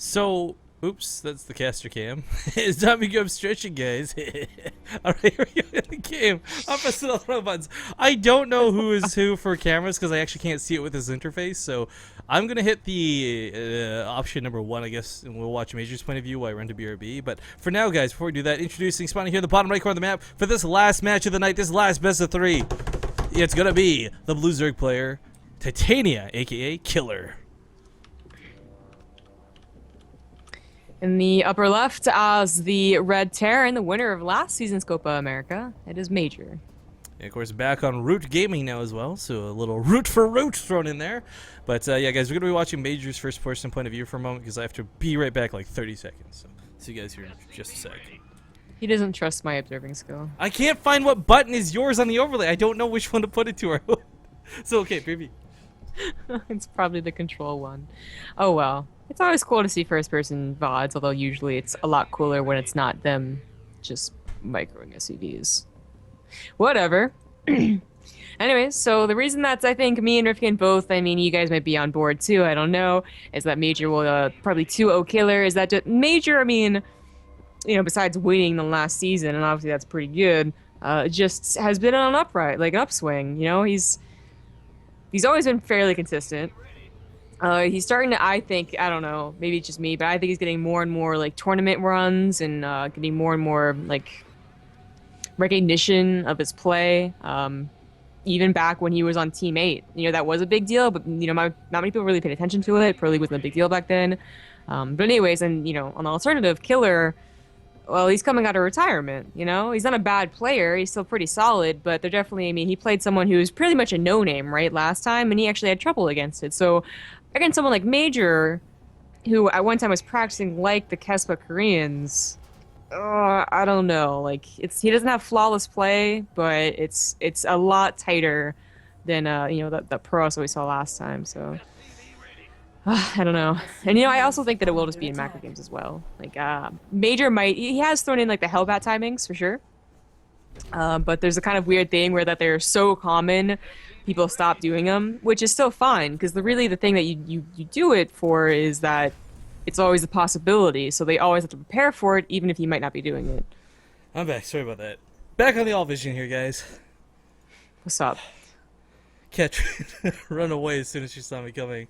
So, oops, that's the caster cam. It's time to go stretching, guys. Alright, here we go in the game. I'm pressing all the wrong buttons. I don't know who is who for cameras because I actually can't see it with this interface, so I'm going to hit the option number 1, I guess, and we'll watch Major's point of view while I run to BRB. But for now, guys, before we do that, introducing, spawning here in the bottom right corner of the map for this last match of the night, this last best of 3. It's going to be the Blue Zerg player, Titania, a.k.a. Killer. In the upper left, as the Red Terran, the winner of last season's Copa America, it is Major. And of course, back on Root Gaming now as well, so a little root for root thrown in there. But yeah, guys, we're going to be watching Major's first person point of view for a moment because I have to be right back like 30 seconds. So see you guys here in just a sec. He doesn't trust my observing skill. I can't find what button is yours on the overlay. I don't know which one to put it to. So, okay, baby. It's probably the control one. Oh well. It's always cool to see first-person VODs, although usually it's a lot cooler when it's not them just microing SUVs. Whatever. Anyways, so the reason that's, I think, me and Rifkin both, I mean, you guys might be on board too, I don't know, is that Major will probably 2-0 Killer. Is that just Major, I mean, you know, besides winning the last season, and obviously that's pretty good, just has been on an upswing, you know? He's always been fairly consistent. He's starting to, I think, I don't know, maybe it's just me, but I think he's getting more and more, like, tournament runs and getting more and more, like, recognition of his play. Even back when he was on Team 8, you know, that was a big deal, but, you know, not many people really paid attention to it. Probably wasn't a big deal back then. But anyways, and, you know, on the alternative, Killer, well, he's coming out of retirement, you know? He's not a bad player. He's still pretty solid, but they're definitely, I mean, he played someone who was pretty much a no-name, right, last time, and he actually had trouble against it. So against someone like Major, who at one time was practicing like the Kespa Koreans, I don't know. Like, he doesn't have flawless play, but it's a lot tighter than you know, that Pross we saw last time. So I don't know. And you know, I also think that it will just be in macro games as well. Like Major he has thrown in like the Hellbat timings for sure. But there's a kind of weird thing where that they're so common, people stop doing them, which is still fine because the thing that you do it for is that it's always a possibility, so they always have to prepare for it, even if you might not be doing it. I'm back. Sorry about that. Back on the All Vision here, guys. What's up? Catch run away as soon as she saw me coming,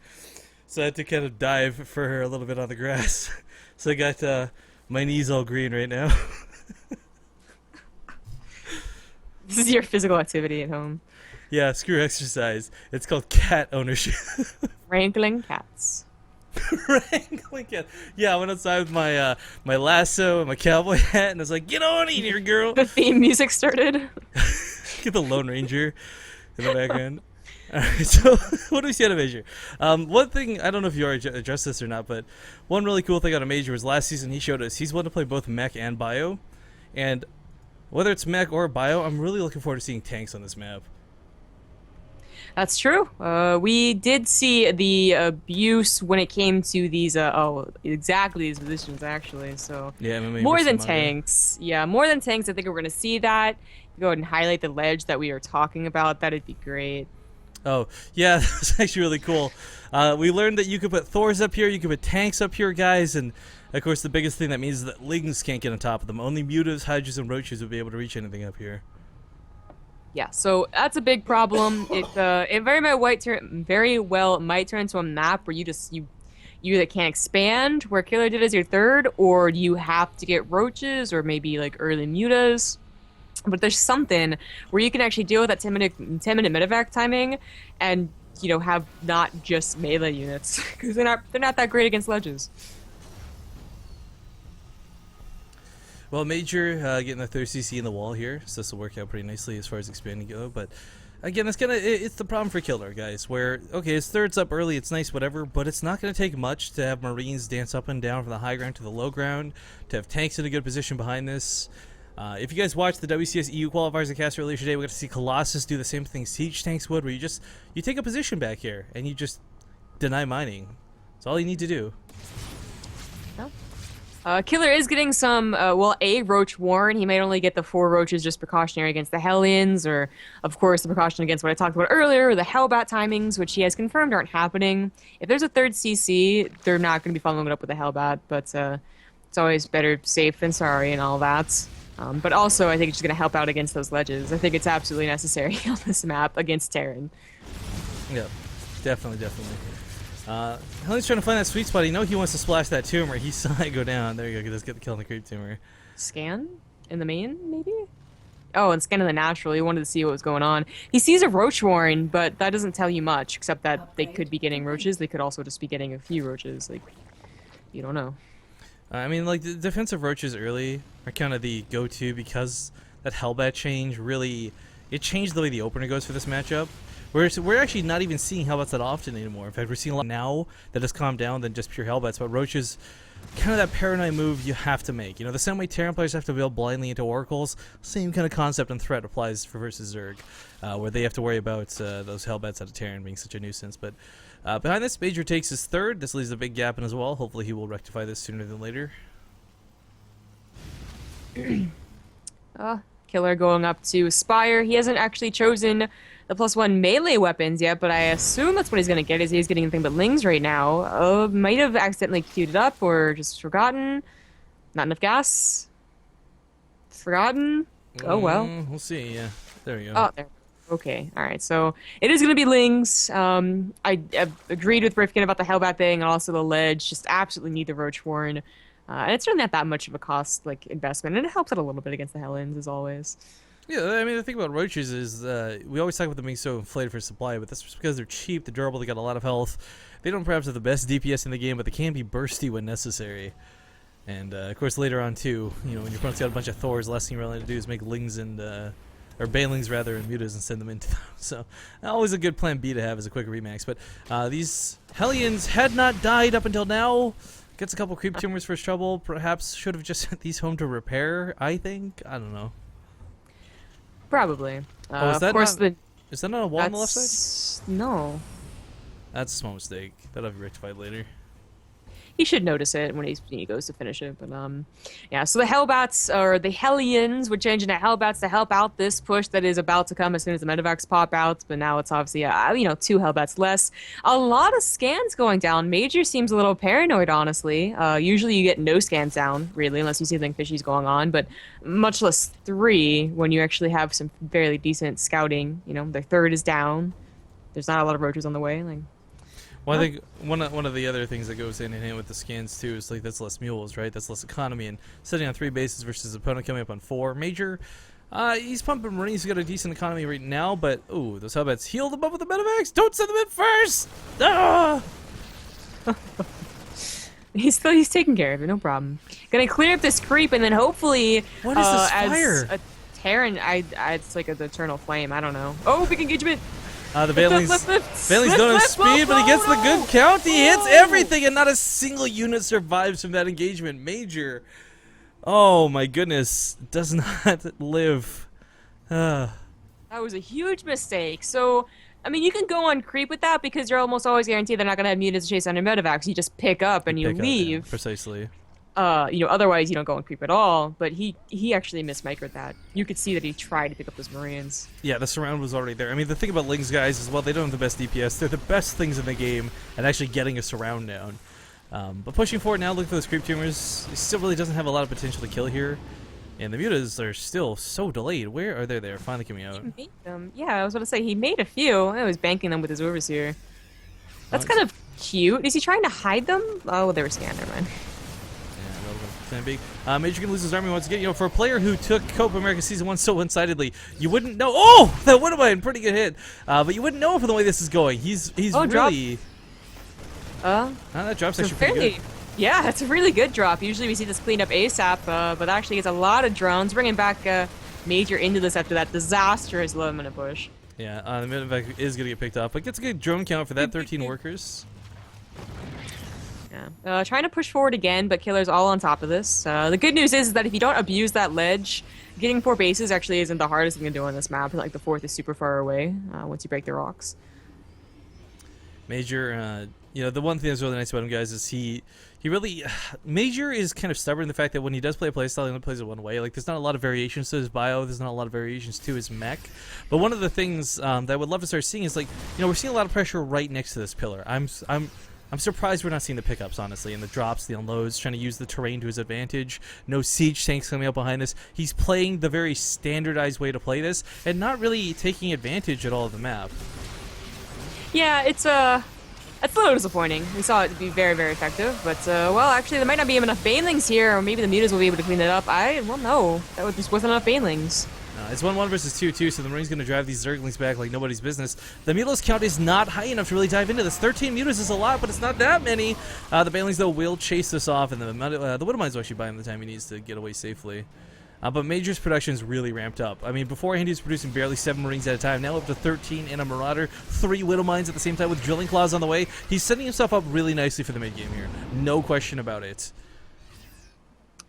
so I had to kind of dive for her a little bit on the grass. So I got my knees all green right now. This is your physical activity at home. Yeah, screw exercise. It's called cat ownership. Wrangling cats. Wrangling cat. Yeah, I went outside with my my lasso and my cowboy hat, and I was like, "Get on in here, girl." The theme music started. Get the Lone Ranger in the background. Alright, so what do we see out of Major? One thing, I don't know if you already addressed this or not, but one really cool thing out of Major was last season he showed us he's willing to play both mech and bio, and whether it's mech or bio, I'm really looking forward to seeing tanks on this map. That's true. We did see the abuse when it came to these, exactly these positions, actually. So, yeah, MMA more than versus tanks. Yeah, more than tanks, I think we're going to see that. Go ahead and highlight the ledge that we are talking about. That'd be great. Oh, yeah, that's actually really cool. We learned that you could put Thors up here, you could put tanks up here, guys, and, of course, the biggest thing that means is that Lings can't get on top of them. Only Mutas, Hydras, and Roaches would be able to reach anything up here. Yeah, so that's a big problem. It very well might turn into a map where you either can't expand, where Killer did as your third, or you have to get roaches or maybe like early mutas. But there's something where you can actually deal with that 10-minute medevac timing, and you know, have not just melee units because they're not that great against ledges. Well, Major getting the third CC in the wall here, so this will work out pretty nicely as far as expanding go. But again, it's the problem for Killer, guys. Where okay, his third's up early, it's nice, whatever, but it's not gonna take much to have Marines dance up and down from the high ground to the low ground, to have tanks in a good position behind this. If you guys watched the WCS EU qualifiers at cast earlier today, we got to see Colossus do the same thing Siege tanks would, where you take a position back here and you just deny mining. That's all you need to do. No. Killer is getting some, well, a roach warren. He might only get the 4 roaches just precautionary against the Hellions, or, of course, the precaution against what I talked about earlier, the Hellbat timings, which he has confirmed aren't happening. If there's a third CC, they're not going to be following it up with a Hellbat, but it's always better safe than sorry and all that. But also, I think it's just going to help out against those ledges. I think it's absolutely necessary on this map against Terran. Yeah, definitely. Hellions trying to find that sweet spot. He wants to splash that tumor. He saw it go down. There you go. Let's get the kill on the creep tumor. Scan? In the main, maybe? Oh, and scan in the natural. He wanted to see what was going on. He sees a roach warren, but that doesn't tell you much, except that they could be getting roaches. They could also just be getting a few roaches. Like, you don't know. I mean, like, the defensive roaches early are kind of the go-to because that Hellbat change really... It changed the way the opener goes for this matchup. We're actually not even seeing Hellbats that often anymore. In fact, we're seeing a lot now that has calmed down than just pure Hellbats. But Roaches, kind of that paranoid move you have to make. You know, the same way Terran players have to build blindly into Oracles, same kind of concept and threat applies for versus Zerg, where they have to worry about those Hellbats out of Terran being such a nuisance. But behind this, Major takes his third. This leaves a big gap in as well. Hopefully he will rectify this sooner than later. Killer going up to Spire. He hasn't actually chosen the +1 melee weapons yet, but I assume that's what he's going to get, is he's getting nothing but Lings right now. Might have accidentally queued it up or just forgotten. Not enough gas. Forgotten. Oh, well. We'll see, yeah. There we go. Oh, there. Okay, alright, so it is going to be Lings. I agreed with Rifkin about the Hellbat thing and also the ledge. Just absolutely need the Roach Warren. And it's really not that much of a cost, like, investment, and it helps out a little bit against the Hellions, as always. Yeah, I mean, the thing about roaches is we always talk about them being so inflated for supply, but that's just because they're cheap, they're durable, they got a lot of health. They don't perhaps have the best DPS in the game, but they can be bursty when necessary. And, of course, later on, too, you know, when your opponent's got a bunch of Thors, the last thing you're really to do is make Lings and, or Banelings, rather, and Mutas and send them into them. So, always a good plan B to have as a quick remax. But these Hellions had not died up until now. Gets a couple creep tumors for his trouble. Perhaps should have just sent these home to repair, I think. I don't know. Probably. Oh, of course, is that not a wall on the left side? No. That's a small mistake. That'll be rectified later. He should notice it when he goes to finish it, but yeah. So the Hellbats, or the Hellions, would change into Hellbats to help out this push that is about to come as soon as the medevacs pop out. But now it's obviously, you know, 2 Hellbats less. A lot of scans going down. Major seems a little paranoid, honestly. Usually you get no scans down, really, unless you see something fishy's going on. But much less 3 when you actually have some fairly decent scouting. You know, their third is down. There's not a lot of roaches on the way. Like. Well, I think one of the other things that goes hand in hand with the scans too is like that's less mules, right? That's less economy, and sitting on 3 bases versus opponent coming up on 4. Major, he's pumping Marines. He's got a decent economy right now, but ooh, those Hellbats heal them up with the medevacs. Don't send them in first. Ah! He's taking care of it, no problem. Gonna clear up this creep, and then hopefully, what is this fire? As a Terran, it's like an eternal flame. I don't know. Oh, big engagement. The Banelings don't have speed, but he gets the good count. He hits everything, and not a single unit survives from that engagement. Major, oh my goodness, does not live. That was a huge mistake. So, I mean, you can go on creep with that because you're almost always guaranteed they're not going to have mutants to chase under medevacs. You just pick up and you leave. Yeah, precisely. You know, otherwise you don't go on creep at all. But he actually mismicroed that. You could see that he tried to pick up those Marines. Yeah, the surround was already there. I mean, the thing about Lings guys is, well, they don't have the best DPS. They're the best things in the game at actually getting a surround down. But pushing forward now, look for those creep tumors. He still really doesn't have a lot of potential to kill here. And the mutas are still so delayed. Where are they? They're finally coming out. He made them. Yeah, I was about to say, he made a few. I was banking them with his overseer. That's kind of cute. Is he trying to hide them? Oh, they were scanned. Never mind. Major can lose his army once again. You know, for a player who took Copa America Season 1 so one-sidedly, you wouldn't know. Oh, that would have been a pretty good hit. But you wouldn't know from the way this is going. He's really. That drop's actually pretty good. Yeah, it's a really good drop. Usually we see this cleaned up ASAP, but actually it's a lot of drones, bringing back Major into this after that disastrous low-minute push. Yeah, the medevac is going to get picked up, but gets a good drone count for that. 13 workers. Yeah. Trying to push forward again, but Killer's all on top of this. The good news is that if you don't abuse that ledge, getting 4 bases actually isn't the hardest thing to do on this map. Like, the 4th is super far away once you break the rocks. Major, you know, the one thing that's really nice about him, guys, is he He really, Major is kind of stubborn in the fact that when he does play a playstyle, he only plays it one way. Like, there's not a lot of variations to his bio. There's not a lot of variations to his mech. But one of the things that I would love to start seeing is, like, you know, we're seeing a lot of pressure right next to this pillar. I'm surprised we're not seeing the pickups, honestly, and the drops, the unloads, trying to use the terrain to his advantage. No siege tanks coming up behind us. He's playing the very standardized way to play this, and not really taking advantage at all of the map. Yeah, it's a little disappointing. We saw it to be very, very effective, but well, actually, there might not be enough banelings here, or maybe the mutas will be able to clean it up. Well, no, that just wasn't enough banelings. It's 1-1 versus 2-2, so the Marine's going to drive these Zerglings back like nobody's business. The Mutalisk count is not high enough to really dive into this. 13 Mutas is a lot, but it's not that many. The Banelings, though, will chase this off, and the Widowmines will actually buy him the time he needs to get away safely. But Major's production is really ramped up. I mean, beforehand he was producing barely 7 Marines at a time. Now up to 13 and a Marauder, 3 Widowmines at the same time with Drilling Claws on the way. He's setting himself up really nicely for the mid-game here. No question about it.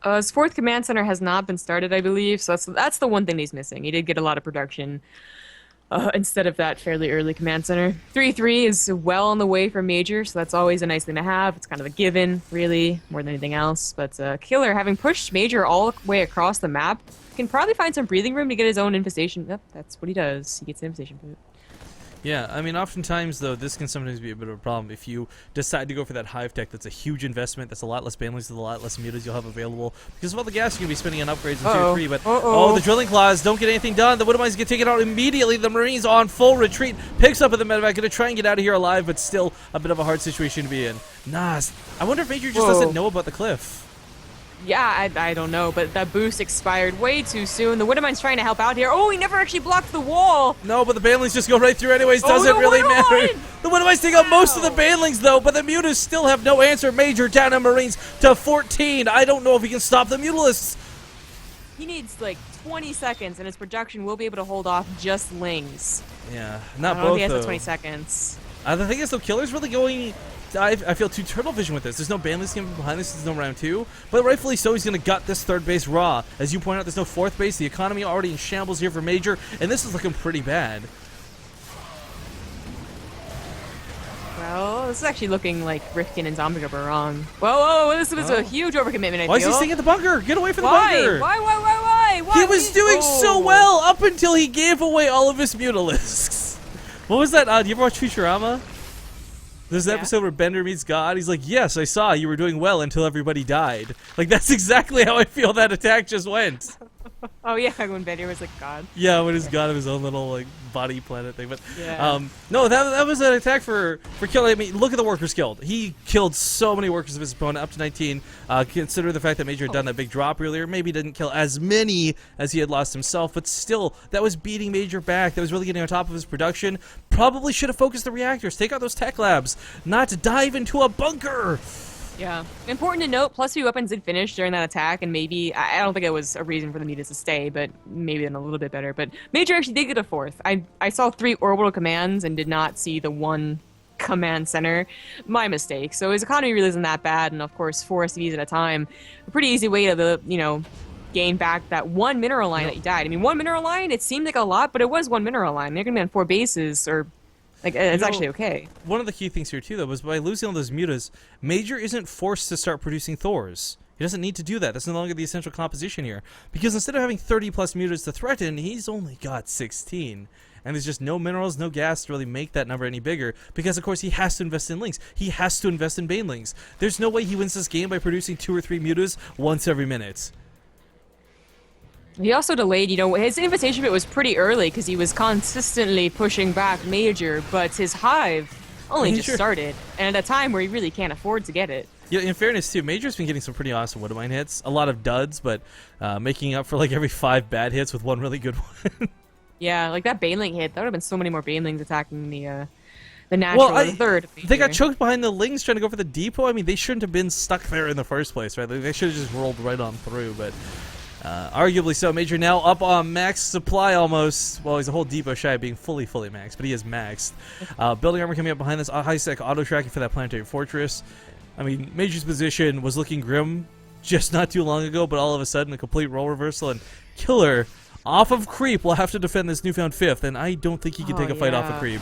His 4th command center has not been started, I believe, so that's the one thing he's missing. He did get a lot of production instead of that fairly early command center. 3-3 is well on the way for Major, so that's always a nice thing to have. It's kind of a given, really, more than anything else. But Killer, having pushed Major all the way across the map, can probably find some breathing room to get his own infestation. Yep, that's what he does. He gets an infestation boot. Yeah, I mean, oftentimes, though, this can sometimes be a bit of a problem. If you decide to go for that hive tech, that's a huge investment. That's a lot less banelings, with a lot less mutas you'll have available. Because of all the gas you're going to be spending on upgrades in 2-3. But, oh, the Drilling Claws don't get anything done. The Widowmines get taken out immediately. The Marines on full retreat. Picks up at the medevac. Going to try and get out of here alive, but still a bit of a hard situation to be in. Nas, I wonder if Major just doesn't know about the cliff. Yeah, I don't know, but that boost expired way too soon. The Widowmine's trying to help out here. Oh, he never actually blocked the wall. No, but the Banelings just go right through anyways. Doesn't really matter. The Widowmines take out most of the Banelings, though, but the Mutas still have no answer. Major down on Marines to 14. I don't know if he can stop the Mutalisks. He needs, like, 20 seconds, and his production will be able to hold off just Lings. Yeah, not both, I don't think he has though. the 20 seconds. The thing is, though, Killer's really going... I feel too turtle vision with this. There's no Banelings coming behind this. There's no round 2. But rightfully so, he's going to gut this 3rd base raw. As you point out, there's no 4th base. The economy already in shambles here for Major, and this is looking pretty bad. Well, this is actually looking like Rifkin and Zombie are wrong. Whoa, this was a huge overcommitment, I Why feel. is he staying at the bunker? Get away from the bunker! Why? He was doing so well up until he gave away all of his Mutalisks. What was that? Do you ever watch Futurama? There's an episode where Bender meets God. He's like, yes, I saw you were doing well until everybody died. Like, that's exactly how I feel that attack just went. Oh, yeah, when Bender was like God. Yeah, when he's God of his own little, like, body planet thing. But, yeah. No, that was an attack for killing. I mean, look at the workers killed. He killed so many workers of his opponent, up to 19. Consider the fact that Major had done that big drop earlier. Maybe didn't kill as many as he had lost himself, but still, that was beating Major back. That was really getting on top of his production. Probably should have focused the reactors. Take out those tech labs. Not to dive into a bunker. Yeah. Important to note, plus 2 weapons did finish during that attack, and maybe, I don't think it was a reason for the mutas to stay, but maybe then a little bit better. But Major actually did get a 4th. I saw 3 orbital commands and did not see the 1 command center. My mistake. So his economy really isn't that bad, and of course 4 SCVs at a time. A pretty easy way to, gain back that 1 mineral line that he died. I mean, 1 mineral line, it seemed like a lot, but it was 1 mineral line. They're going to be on 4 bases, or... Like, it's actually okay. One of the key things here, too, though, was by losing all those mutas, Major isn't forced to start producing Thors. He doesn't need to do that. That's no longer the essential composition here. Because instead of having 30-plus mutas to threaten, he's only got 16. And there's just no minerals, no gas to really make that number any bigger. Because, of course, he has to invest in Lings. He has to invest in Banelings. There's no way he wins this game by producing 2 or 3 mutas once every minute. He also delayed, his invitation bit was pretty early because he was consistently pushing back Major, but his hive only just started, and at a time where he really can't afford to get it. Yeah, in fairness, too, Major's been getting some pretty awesome Widowmine hits. A lot of duds, but making up for, like, every 5 bad hits with 1 really good one. Yeah, like that Baneling hit. That would have been so many more Banelings attacking the natural the 3rd. They got choked behind the Lings trying to go for the depot. I mean, they shouldn't have been stuck there in the first place, right? They should have just rolled right on through, but... arguably so. Major now up on max supply almost. Well, he's a whole depot shy of being fully maxed, but he is maxed. Building armor coming up behind this. High-sec auto-tracking for that planetary fortress. I mean, Major's position was looking grim just not too long ago, but all of a sudden a complete role reversal, and Killer off of creep will have to defend this newfound 5th, and I don't think he can take a fight off of creep.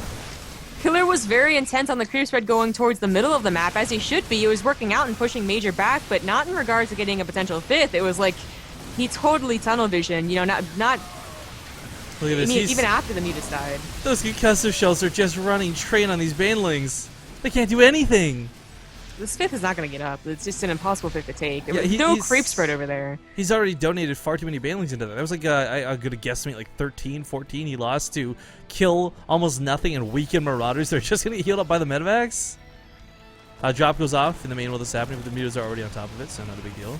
Killer was very intent on the creep spread going towards the middle of the map, as he should be. He was working out and pushing Major back, but not in regards to getting a potential 5th. It was like he totally tunnel vision, you know, not Look at this. even after the Mutas died. Those concussive shells are just running train on these banelings. They can't do anything. This 5th is not going to get up. It's just an impossible 5th to take. Yeah, There's no creep spread over there. He's already donated far too many banelings into that. That was like, I'm going to guesstimate like 13, 14 he lost to kill almost nothing and weaken Marauders. They're just going to get healed up by the Medivacs. Drop goes off in the main while this is happening, but the Mutas are already on top of it, so not a big deal.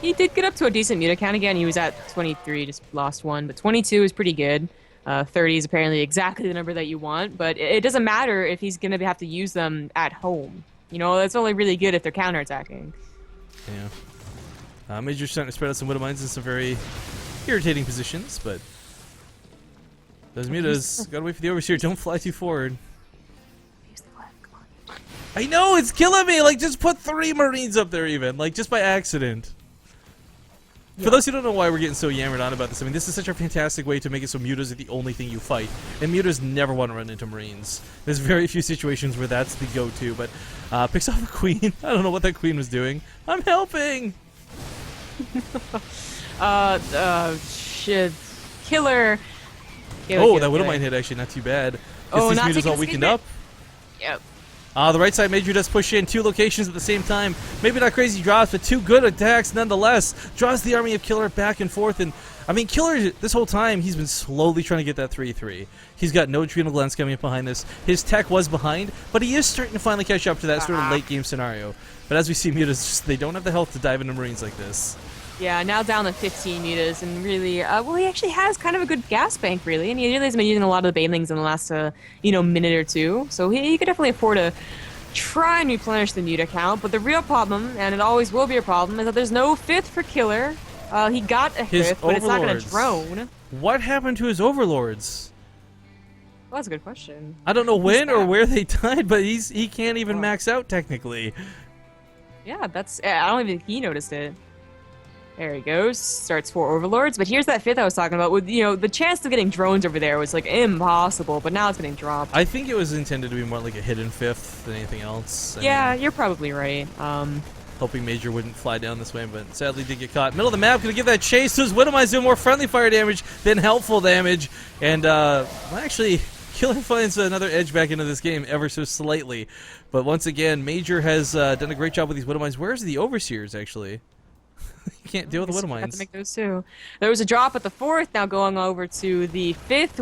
He did get up to a decent Muta count again. He was at 23, just lost one. But 22 is pretty good. 30 is apparently exactly the number that you want. But it doesn't matter if he's going to have to use them at home. You know, that's only really good if they're counterattacking. Yeah. Major's starting to spread out some Widow Mines in some very irritating positions, but those Mutas, gotta wait for the Overseer. Don't fly too forward. Use the flag, come on. I know, it's killing me! Like, just put 3 Marines up there even, like, just by accident. For those who don't know why we're getting so yammered on about this, I mean, this is such a fantastic way to make it so Mutas are the only thing you fight. And Mutas never want to run into Marines. There's very few situations where that's the go-to, but picks off a Queen. I don't know what that Queen was doing. I'm helping! Shit. Killer. Oh, that Widowmine hit actually not too bad. Oh, these not Mutas taking all the weakened speed up. Yep. The right side Major does push in 2 locations at the same time. Maybe not crazy drops, but 2 good attacks nonetheless. Draws the army of Killer back and forth. And I mean, Killer, this whole time, he's been slowly trying to get that 3-3. He's got no Adrenal Glands coming up behind this. His tech was behind, but he is starting to finally catch up to that sort of late game scenario. But as we see, Mutas, just, they don't have the health to dive into Marines like this. Yeah, now down to 15 Mutas, and really, well, he actually has kind of a good gas bank, really, and he really has been using a lot of the Banelings in the last, minute or two, so he could definitely afford to try and replenish the Muta count, but the real problem, and it always will be a problem, is that there's no 5th for Killer. He got a 5th, but it's not going to drone. What happened to his Overlords? Well, that's a good question. I don't know when or where they died, but he can't even max out, technically. Yeah, I don't even think he noticed it. There he goes. Starts 4 Overlords. But here's that 5th I was talking about. With the chance of getting drones over there was like impossible. But now it's getting dropped. I think it was intended to be more like a hidden 5th than anything else. Yeah, you're probably right. Hoping Major wouldn't fly down this way, but sadly did get caught. Middle of the map, gonna give that chase. Those Widowmines doing more friendly fire damage than helpful damage. And well, actually, Killer finds another edge back into this game ever so slightly. But once again, Major has done a great job with these Widowmines. Where's the Overseers actually? You can't deal with the Widowmines. Have to make those too. There was a drop at the 4th, now going over to the 5th.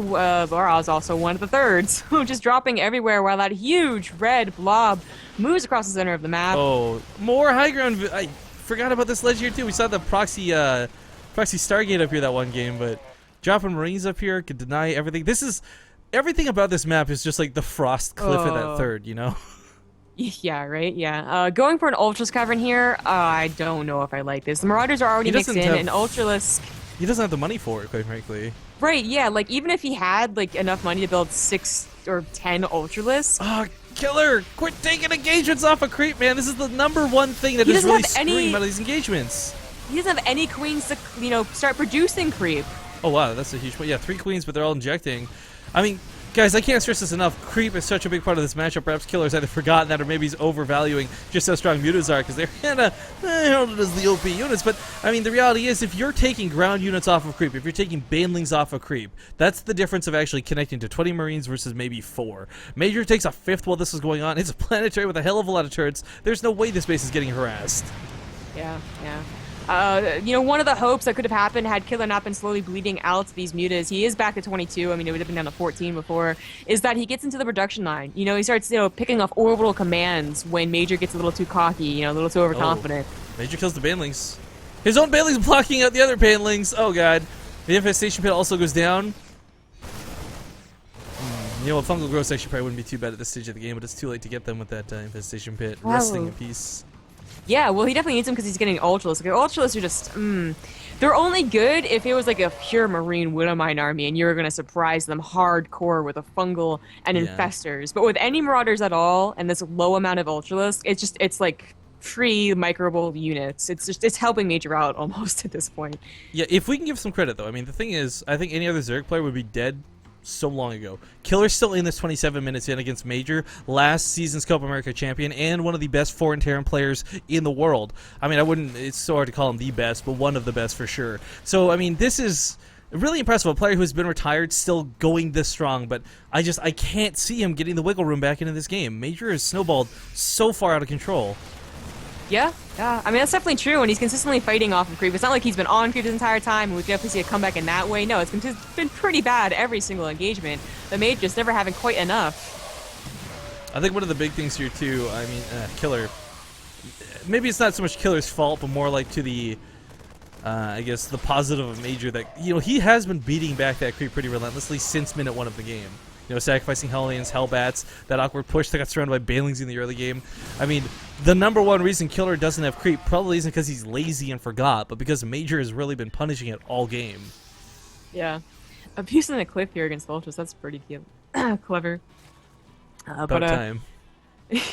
Boraz also one of the 3rds, just dropping everywhere while that huge red blob moves across the center of the map. Oh, more high ground. I forgot about this ledge here too. We saw the proxy Stargate up here that one game, but dropping Marines up here could deny everything. Everything about this map is just like the frost cliff of that 3rd, you know? Yeah, right? Yeah. Going for an Ultralisk Cavern here, I don't know if I like this. The Marauders are already mixed in, and Ultralisk... He doesn't have the money for it, quite frankly. Right, yeah. Like, even if he had, like, enough money to build 6 or 10 Ultralisks... Killer! Quit taking engagements off of creep, man! This is the #1 thing that is really screwing out of these engagements. He doesn't have any queens to, start producing creep. Oh, wow, that's a huge point. Yeah, 3 queens, but they're all injecting. I mean... Guys, I can't stress this enough. Creep is such a big part of this matchup. Perhaps Killer's either forgotten that or maybe he's overvaluing just how strong Mutas are because they're kind of heralded as the OP units. But, I mean, the reality is if you're taking ground units off of Creep, if you're taking Banelings off of Creep, that's the difference of actually connecting to 20 Marines versus maybe 4. Major takes a 5th while this is going on. It's a planetary with a hell of a lot of turrets. There's no way this base is getting harassed. Yeah, yeah. One of the hopes that could have happened had Killer not been slowly bleeding out these Mutas, he is back to 22, I mean, it would have been down to 14 before, is that he gets into the production line. He starts, picking off orbital commands when Major gets a little too cocky, a little too overconfident. Oh, Major kills the Banelings. His own Banelings blocking out the other Banelings. Oh, God. The Infestation Pit also goes down. Fungal Growth actually probably wouldn't be too bad at this stage of the game, but it's too late to get them with that Infestation Pit. Resting in peace. Yeah, well, he definitely needs them because he's getting Ultralisk. Ultralisk are just, they're only good if it was like a pure Marine Widowmine army and you were going to surprise them hardcore with a Fungal and Infestors. But with any Marauders at all and this low amount of Ultralisk, it's like free microable units. It's helping Major out almost at this point. Yeah, if we can give some credit, though. I mean, the thing is, I think any other Zerg player would be dead so long ago. Killer's still in this 27 minutes in against Major, last season's Copa America champion, and one of the best foreign Terran players in the world. I mean, it's so hard to call him the best, but one of the best for sure. So, I mean, this is really impressive. A player who's been retired still going this strong, but I can't see him getting the wiggle room back into this game. Major has snowballed so far out of control. Yeah. I mean, that's definitely true, and he's consistently fighting off of creep. It's not like he's been on creep this entire time, and we definitely see a comeback in that way. No, it's been pretty bad every single engagement. The Mage just never having quite enough. I think one of the big things here, too, I mean, Killer, maybe it's not so much Killer's fault, but more like to the, I guess, the positive of Major that, you know, he has been beating back that creep pretty relentlessly since minute 1 of the game. You know, sacrificing Hellions, Hellbats, that awkward push that got surrounded by Banelings in the early game. I mean, the number one reason Killer doesn't have creep probably isn't because he's lazy and forgot, but because Major has really been punishing it all game. Yeah. Abusing the cliff here against the Ultras, that's pretty cute. Clever. About time.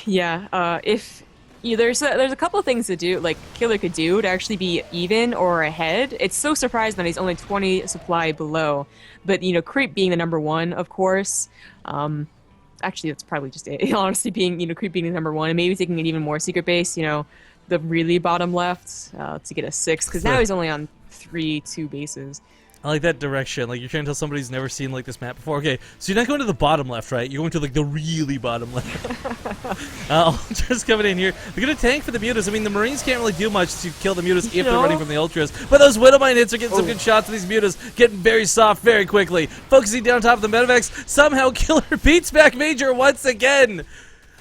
Yeah, if... Yeah, there's a couple of things to do, like Killer could do to actually be even or ahead. It's so surprising that he's only 20 supply below, but you know, creep being the number 1, of course. Actually, that's probably just it. Honestly, creep being the number 1, and maybe taking an even more secret base. You know, the really bottom left to get a 6, because now he's only on 2 bases. I like that direction. Like, you're trying to tell somebody who's never seen, like, this map before. Okay, so you're not going to the bottom left, right? You're going to, like, the really bottom left. Ultras coming in here. They're going to tank for the mutas. I mean, the Marines can't really do much to kill the mutas if they're running from the Ultras. But those Widowmine hits are getting some good shots of these mutas. Getting very soft very quickly. Focusing down top of the Medivacs. Somehow Killer beats back Major once again.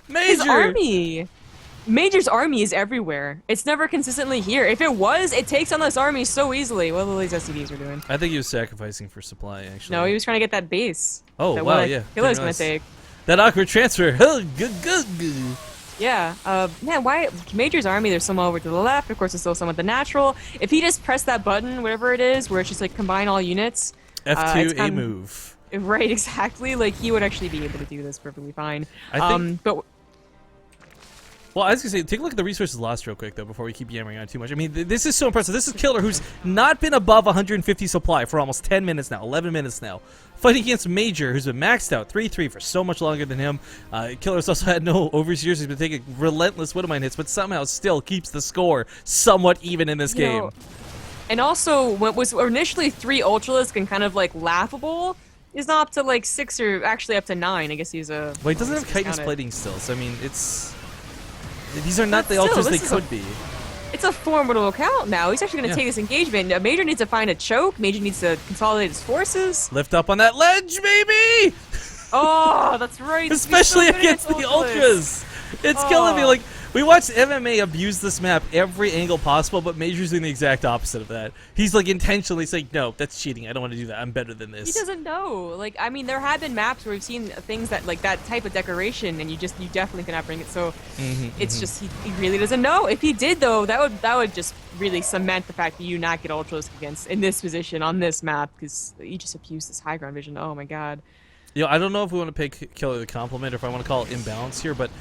Major! His army! Major's army is everywhere. It's never consistently here. If it was, it takes on this army so easily. What are these SCVs are doing? I think he was sacrificing for supply, actually. No, he was trying to get that base. Oh, that wow, yeah. Killer's gonna take. That awkward transfer. Good. Yeah, man, why Major's army, there's some over to the left, of course there's still some at the natural. If he just pressed that button, whatever it is, where it's just like combine all units. F2, a move. Right, exactly, like he would actually be able to do this perfectly fine. I think, well, I was going to say, take a look at the resources lost real quick, though, before we keep yammering on too much. I mean, this is so impressive. This is Killer, who's not been above 150 supply for almost 10 minutes now, 11 minutes now. Fighting against Major, who's been maxed out 3-3 for so much longer than him. Killer's also had no overseers. He's been taking relentless Widowmine hits, but somehow still keeps the score somewhat even in this game. And also, what was initially 3 Ultralisk and kind of, like, laughable is now up to, like, 6 or actually up to 9. I guess he's a... Well, he doesn't have chitinous plating still, so, I mean, it's... These are not the Ultras they could be. It's a formidable count now. He's actually going to take this engagement. Major needs to find a choke. Major needs to consolidate his forces. Lift up on that ledge, baby! Oh, that's right. Especially against the Ultras. It's killing me. Like, we watched MMA abuse this map every angle possible, but Major's doing the exact opposite of that. He's like intentionally saying, no, that's cheating. I don't want to do that. I'm better than this. He doesn't know. Like, I mean, there have been maps where we've seen things that, like, that type of decoration, and you definitely cannot bring it. So it's just, he really doesn't know. If he did, though, that would just really cement the fact that you not get Ultras against in this position on this map, because you just abuse this high ground vision. Oh my god. You know, I don't know if we want to pay Killer the compliment or if I want to call it imbalance here, but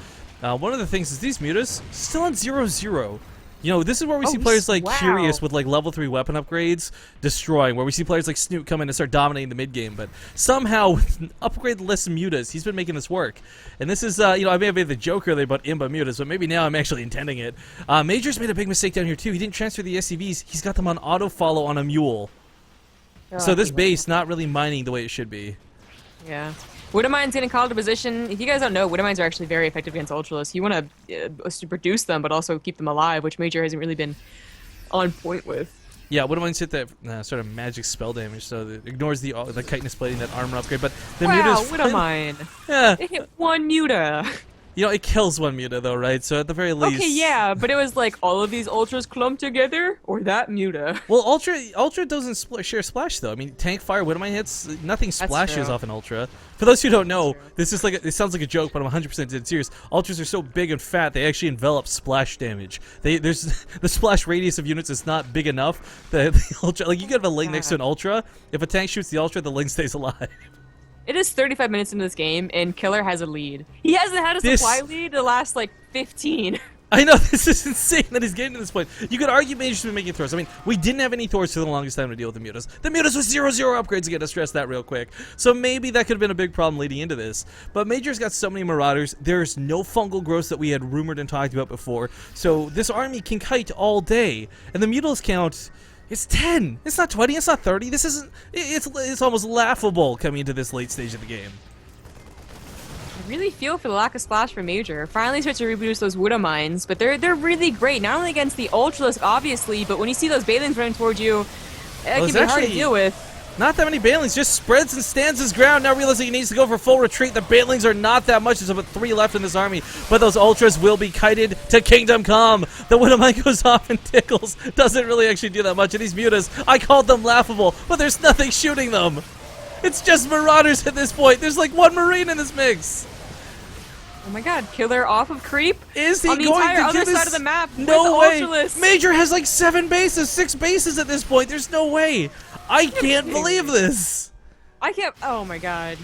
one of the things is these mutas still on 0-0. You know, this is where we see players like Curious with like level 3 weapon upgrades destroying, where we see players like Snoot come in and start dominating the mid game, but somehow with upgrade-less mutas, he's been making this work. And this is, you know, I may have made the joke earlier about imba mutas, but maybe now I'm actually intending it. Major's made a big mistake down here too. He didn't transfer the SCVs. He's got them on auto-follow on a mule. So this base not really mining the way it should be. Yeah. Widowmine's getting called to position. If you guys don't know, Widowmines are actually very effective against Ultralists. You want to reduce them, but also keep them alive, which Major hasn't really been on point with. Yeah, Widowmines hit that sort of magic spell damage, so it ignores the chitinous plating, that armor upgrade. But the mutas, Widowmine. Yeah. It hit 1 muta. You know, it kills 1 muta though, right? So at the very least. Okay, yeah, but it was like all of these Ultras clumped together, or that muta. Well, Ultra doesn't share splash though. I mean, tank fire, Widowmine hits, nothing splashes off an Ultra. For those who don't know, this is like it sounds like a joke, but I'm 100% dead serious. Ultras are so big and fat they actually envelop splash damage. There's the splash radius of units is not big enough that the Ultra, like you could have a link next to an Ultra. If a tank shoots the Ultra, the link stays alive. It is 35 minutes into this game, and Killer has a lead. He hasn't had a supply lead the last, like, 15. I know, this is insane that he's getting to this point. You could argue Major's been making Thors. I mean, we didn't have any Thors for the longest time to deal with the Mutas. The Mutas was 0-0 upgrades again, to stress that real quick. So maybe that could have been a big problem leading into this. But Major's got so many Marauders. There's no fungal growth that we had rumored and talked about before. So this army can kite all day. And the Mutals count... It's 10. It's not 20. It's not 30. This isn't... It's almost laughable coming into this late stage of the game. I really feel for the lack of splash for Major. Finally starts to reproduce those Widow Mines, but they're really great. Not only against the Ultralisk, obviously, but when you see those Balings running towards you, it can be hard to deal with. Not that many Balings, just spreads and stands his ground. Now realizing he needs to go for full retreat. The Balings are not that much. There's about 3 left in this army, but those Ultras will be kited to Kingdom Come. The Widowmine goes off and tickles. Doesn't really actually do that much. And these Mutas, I called them laughable, but there's nothing shooting them. It's just Marauders at this point. There's like 1 Marine in this mix. Oh my god, Killer off of creep? Is he on the going entire to other do this? side of the map No with way. Ultralisk. Major has like 7 bases, 6 bases at this point. There's no way. I can't believe this. I can't. Oh my god.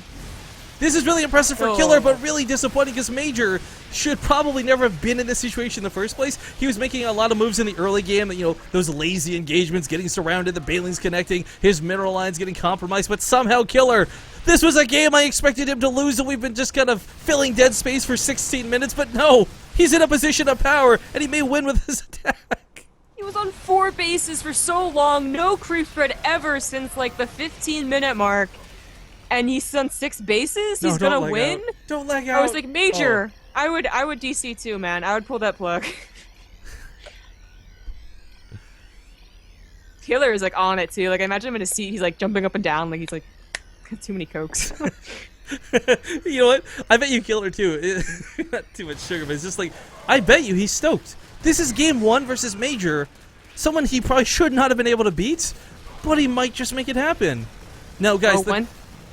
This is really impressive for Killer, but really disappointing because Major should probably never have been in this situation in the first place. He was making a lot of moves in the early game, you know, those lazy engagements, getting surrounded, the Balings connecting, his mineral lines getting compromised, but somehow Killer, this was a game I expected him to lose, and we've been just kind of filling dead space for 16 minutes, but no, he's in a position of power, and he may win with his attack. He was on 4 bases for so long, no creep spread ever since like the 15-minute mark. And he's on 6 bases? He's gonna win? Don't lag out. I was like, Major, I would DC too, man. I would pull that plug. Killer is like on it too. Like I imagine him in his seat, he's like jumping up and down, like he's like got too many cokes. You know what? I bet you Killer too. Not too much sugar, but it's just like, I bet you he's stoked. This is game 1 versus Major. Someone he probably should not have been able to beat, but he might just make it happen. Now, guys,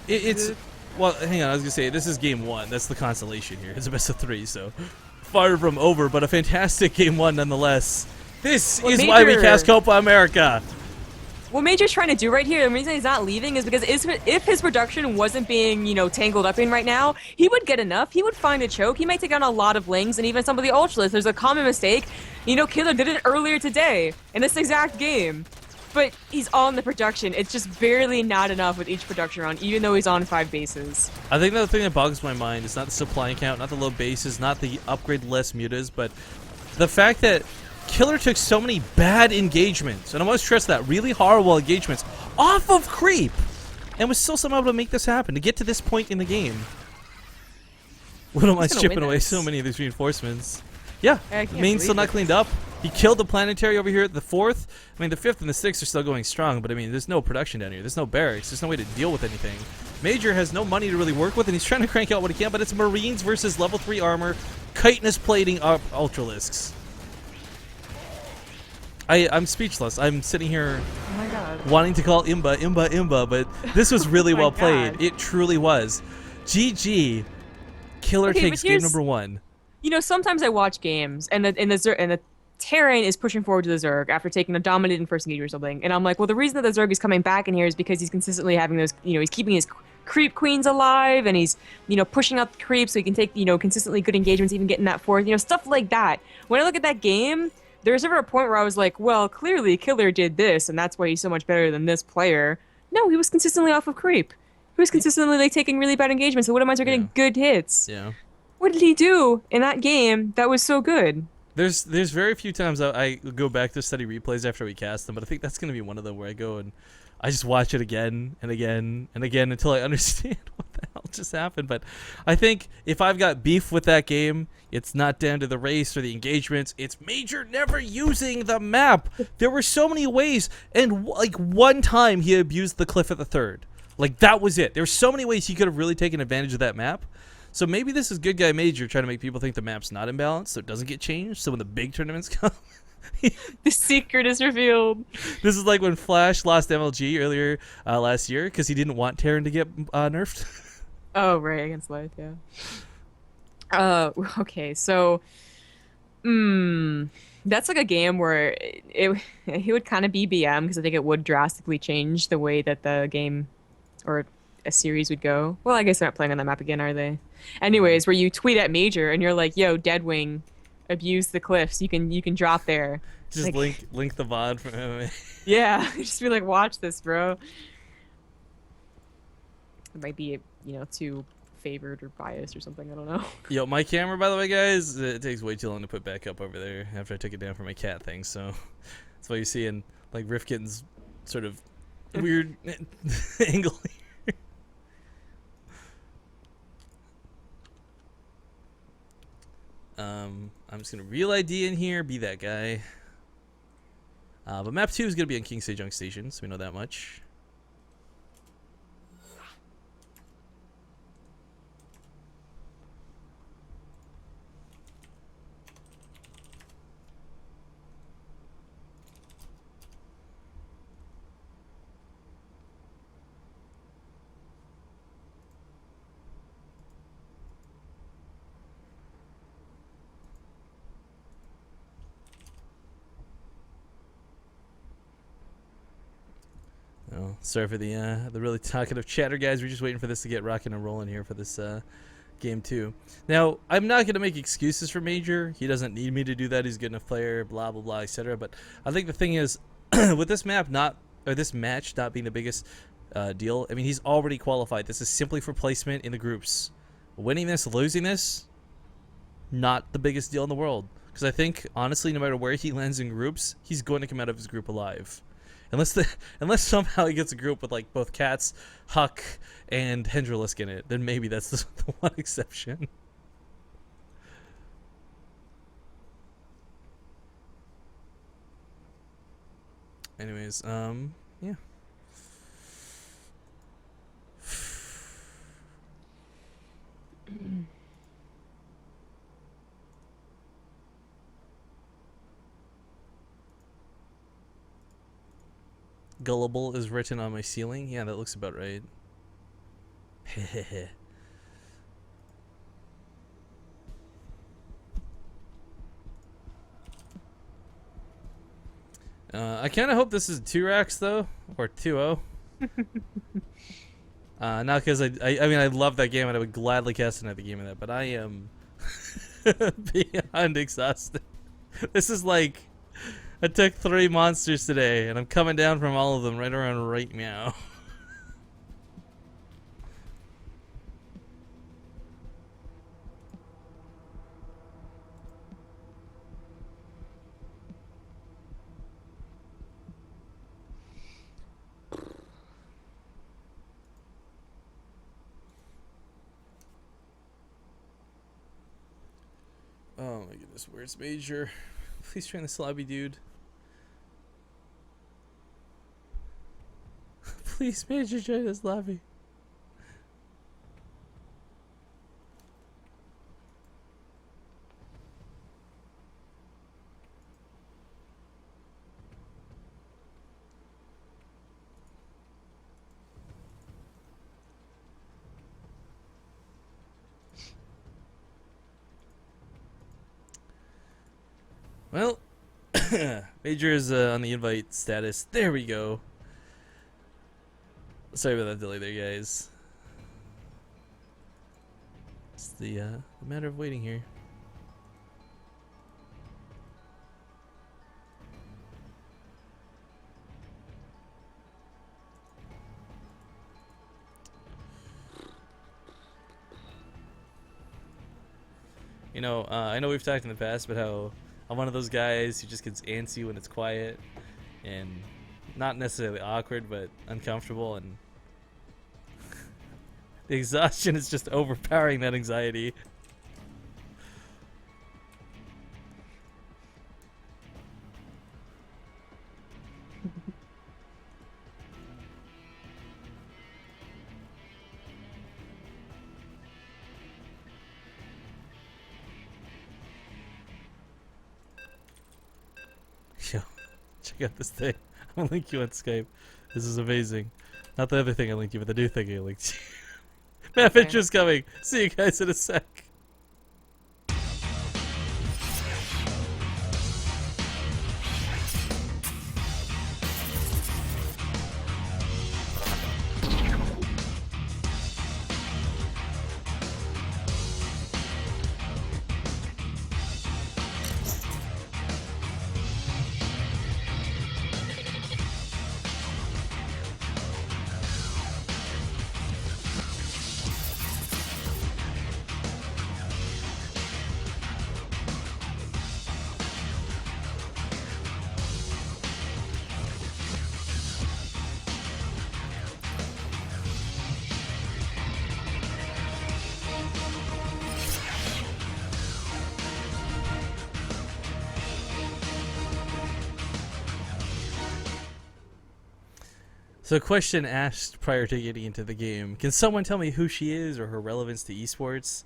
it's well, hang on. I was gonna say this is game 1. That's the consolation here. It's a best of 3, so far from over, but a fantastic game 1 nonetheless. This is why we cast Copa America. What Major's trying to do right here, the reason he's not leaving is because if his production wasn't being, you know, tangled up in right now, he would get enough. He would find a choke. He might take down a lot of Lings and even some of the Ultralists. There's a common mistake. You know, Killer did it earlier today in this exact game. But he's on the production. It's just barely not enough with each production round, even though he's on 5 bases. I think the thing that boggles my mind is not the supply count, not the low bases, not the upgrade less mutas, but the fact that Killer took so many bad engagements, and I want to stress that, really horrible engagements, off of creep, and was still somehow able to make this happen, to get to this point in the game. Widowmine's chipping away so many of these reinforcements. Yeah, main's still not cleaned up. He killed the planetary over here at the 4th. I mean, the 5th and the 6th are still going strong, but I mean, there's no production down here. There's no barracks. There's no way to deal with anything. Major has no money to really work with, and he's trying to crank out what he can, but it's Marines versus level 3 armor, chitinous plating up Ultralisks. I'm speechless. I'm sitting here wanting to call Imba, but this was really well played. It truly was. GG. Killer takes game number 1. You know, sometimes I watch games, and the Terran is pushing forward to the Zerg after taking a dominating first engagement or something, and I'm like, well, the reason that the Zerg is coming back in here is because he's consistently having those, you know, he's keeping his creep queens alive, and he's, you know, pushing out the creep so he can take, you know, consistently good engagements, even getting that 4th, you know, stuff like that. When I look at that game, there's never a point where I was like, well, clearly Killer did this, and that's why he's so much better than this player. No, he was consistently off of creep. He was consistently like taking really bad engagements, so Widowmines are getting good hits. Yeah. What did he do in that game that was so good? There's very few times I go back to study replays after we cast them, but I think that's going to be one of them where I go and I just watch it again and again and again until I understand what the hell just happened. But I think if I've got beef with that game, it's not down to the race or the engagements. It's Major never using the map. There were so many ways, and like one time he abused the cliff at the 3rd. Like that was it. There were so many ways he could have really taken advantage of that map. So maybe this is good guy Major trying to make people think the map's not imbalanced, so it doesn't get changed. So when the big tournaments come, the secret is revealed. This is like when Flash lost MLG earlier last year because he didn't want Terran to get nerfed. Oh, right, against Life, yeah. Okay, so, that's like a game where he would kind of be BM because I think it would drastically change the way that the game or a series would go. Well, I guess they're not playing on that map again, are they? Anyways, where you tweet at Major and you're like, yo, Deadwing, abuse the cliffs. You can drop there. Just Like, link the VOD from MMA. yeah, just be like, watch this, bro. It might be, too favored or biased or something. I don't know. Yo, my camera, by the way, guys, it takes way too long to put back up over there after I took it down for my cat thing. So that's why you're seeing like Rifkin's sort of weird angle here. I'm just gonna real ID in here, be that guy. But map 2 is gonna be on King Sejong Station, so we know that much. Oh, sorry for the really talkative chatter, guys. We're just waiting for this to get rocking and rolling here for this game 2. Now, I'm not going to make excuses for Major. He doesn't need me to do that. He's a good enough player, blah, blah, blah, etc. But I think the thing is, with this this match not being the biggest deal, I mean, he's already qualified. This is simply for placement in the groups. Winning this, losing this, not the biggest deal in the world. Because I think, honestly, no matter where he lands in groups, he's going to come out of his group alive. Unless somehow he gets a group with like both Cats, Huck, and Hendralisk in it, then maybe that's the one exception. Anyways, yeah. Gullible is written on my ceiling. Yeah, that looks about right. I kind of hope this is 2 racks though, or 2-0. Not because I mean I love that game and I would gladly cast another game of that, but I am beyond exhausted. This is like I took 3 monsters today, and I'm coming down from all of them right around right meow. Oh my goodness, where's Major? Please train this lobby, dude. Please, Major, join this lobby. Well, Major is on the invite status. There we go. Sorry about that delay there, guys. It's the matter of waiting here. You know, I know we've talked in the past about how I'm one of those guys who just gets antsy when it's quiet and not necessarily awkward, but uncomfortable, and the exhaustion is just overpowering that anxiety. Yo, check out this thing. I'll link you on Skype. This is amazing. Not the other thing I linked you, but the new thing I linked you. Map Okay. intro's coming. See you guys in a sec. So, a question asked prior to getting into the game: can someone tell me who she is or her relevance to esports?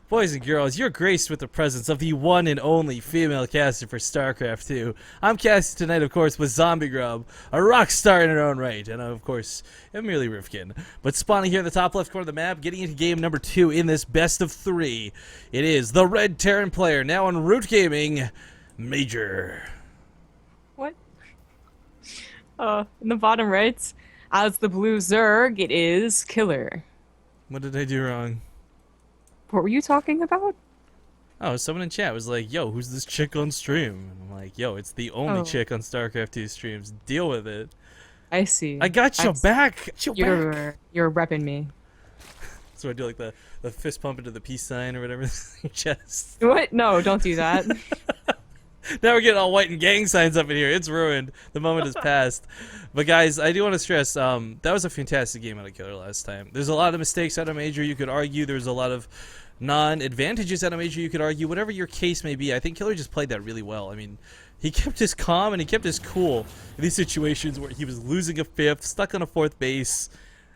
Boys and girls, you're graced with the presence of the one and only female caster for StarCraft 2. I'm casting tonight, of course, with Zombie Grub, a rock star in her own right, and of course, I'm merely Rifkin. But spawning here in the top left corner of the map, getting into game number 2 in this best of 3, it is the Red Terran player, now on Root Gaming, Major. What? In the bottom right, as the blue Zerg, it is Killer. What did I do wrong? What were you talking about? Oh, someone in chat was like, yo, who's this chick on stream? And I'm like, yo, it's the only chick on StarCraft 2 streams. Deal with it. I see. I got your back. You're repping me. So I do like the fist pump into the peace sign or whatever in your chest. What? No, don't do that. Now we're getting all white and gang signs up in here. It's ruined. The moment has passed. But guys, I do want to stress, that was a fantastic game out of Killer last time. There's a lot of mistakes out of Major, you could argue. There's a lot of non-advantages out of Major, you could argue. Whatever your case may be, I think Killer just played that really well. I mean, he kept his calm and he kept his cool in these situations where he was losing a 5th, stuck on a 4th base.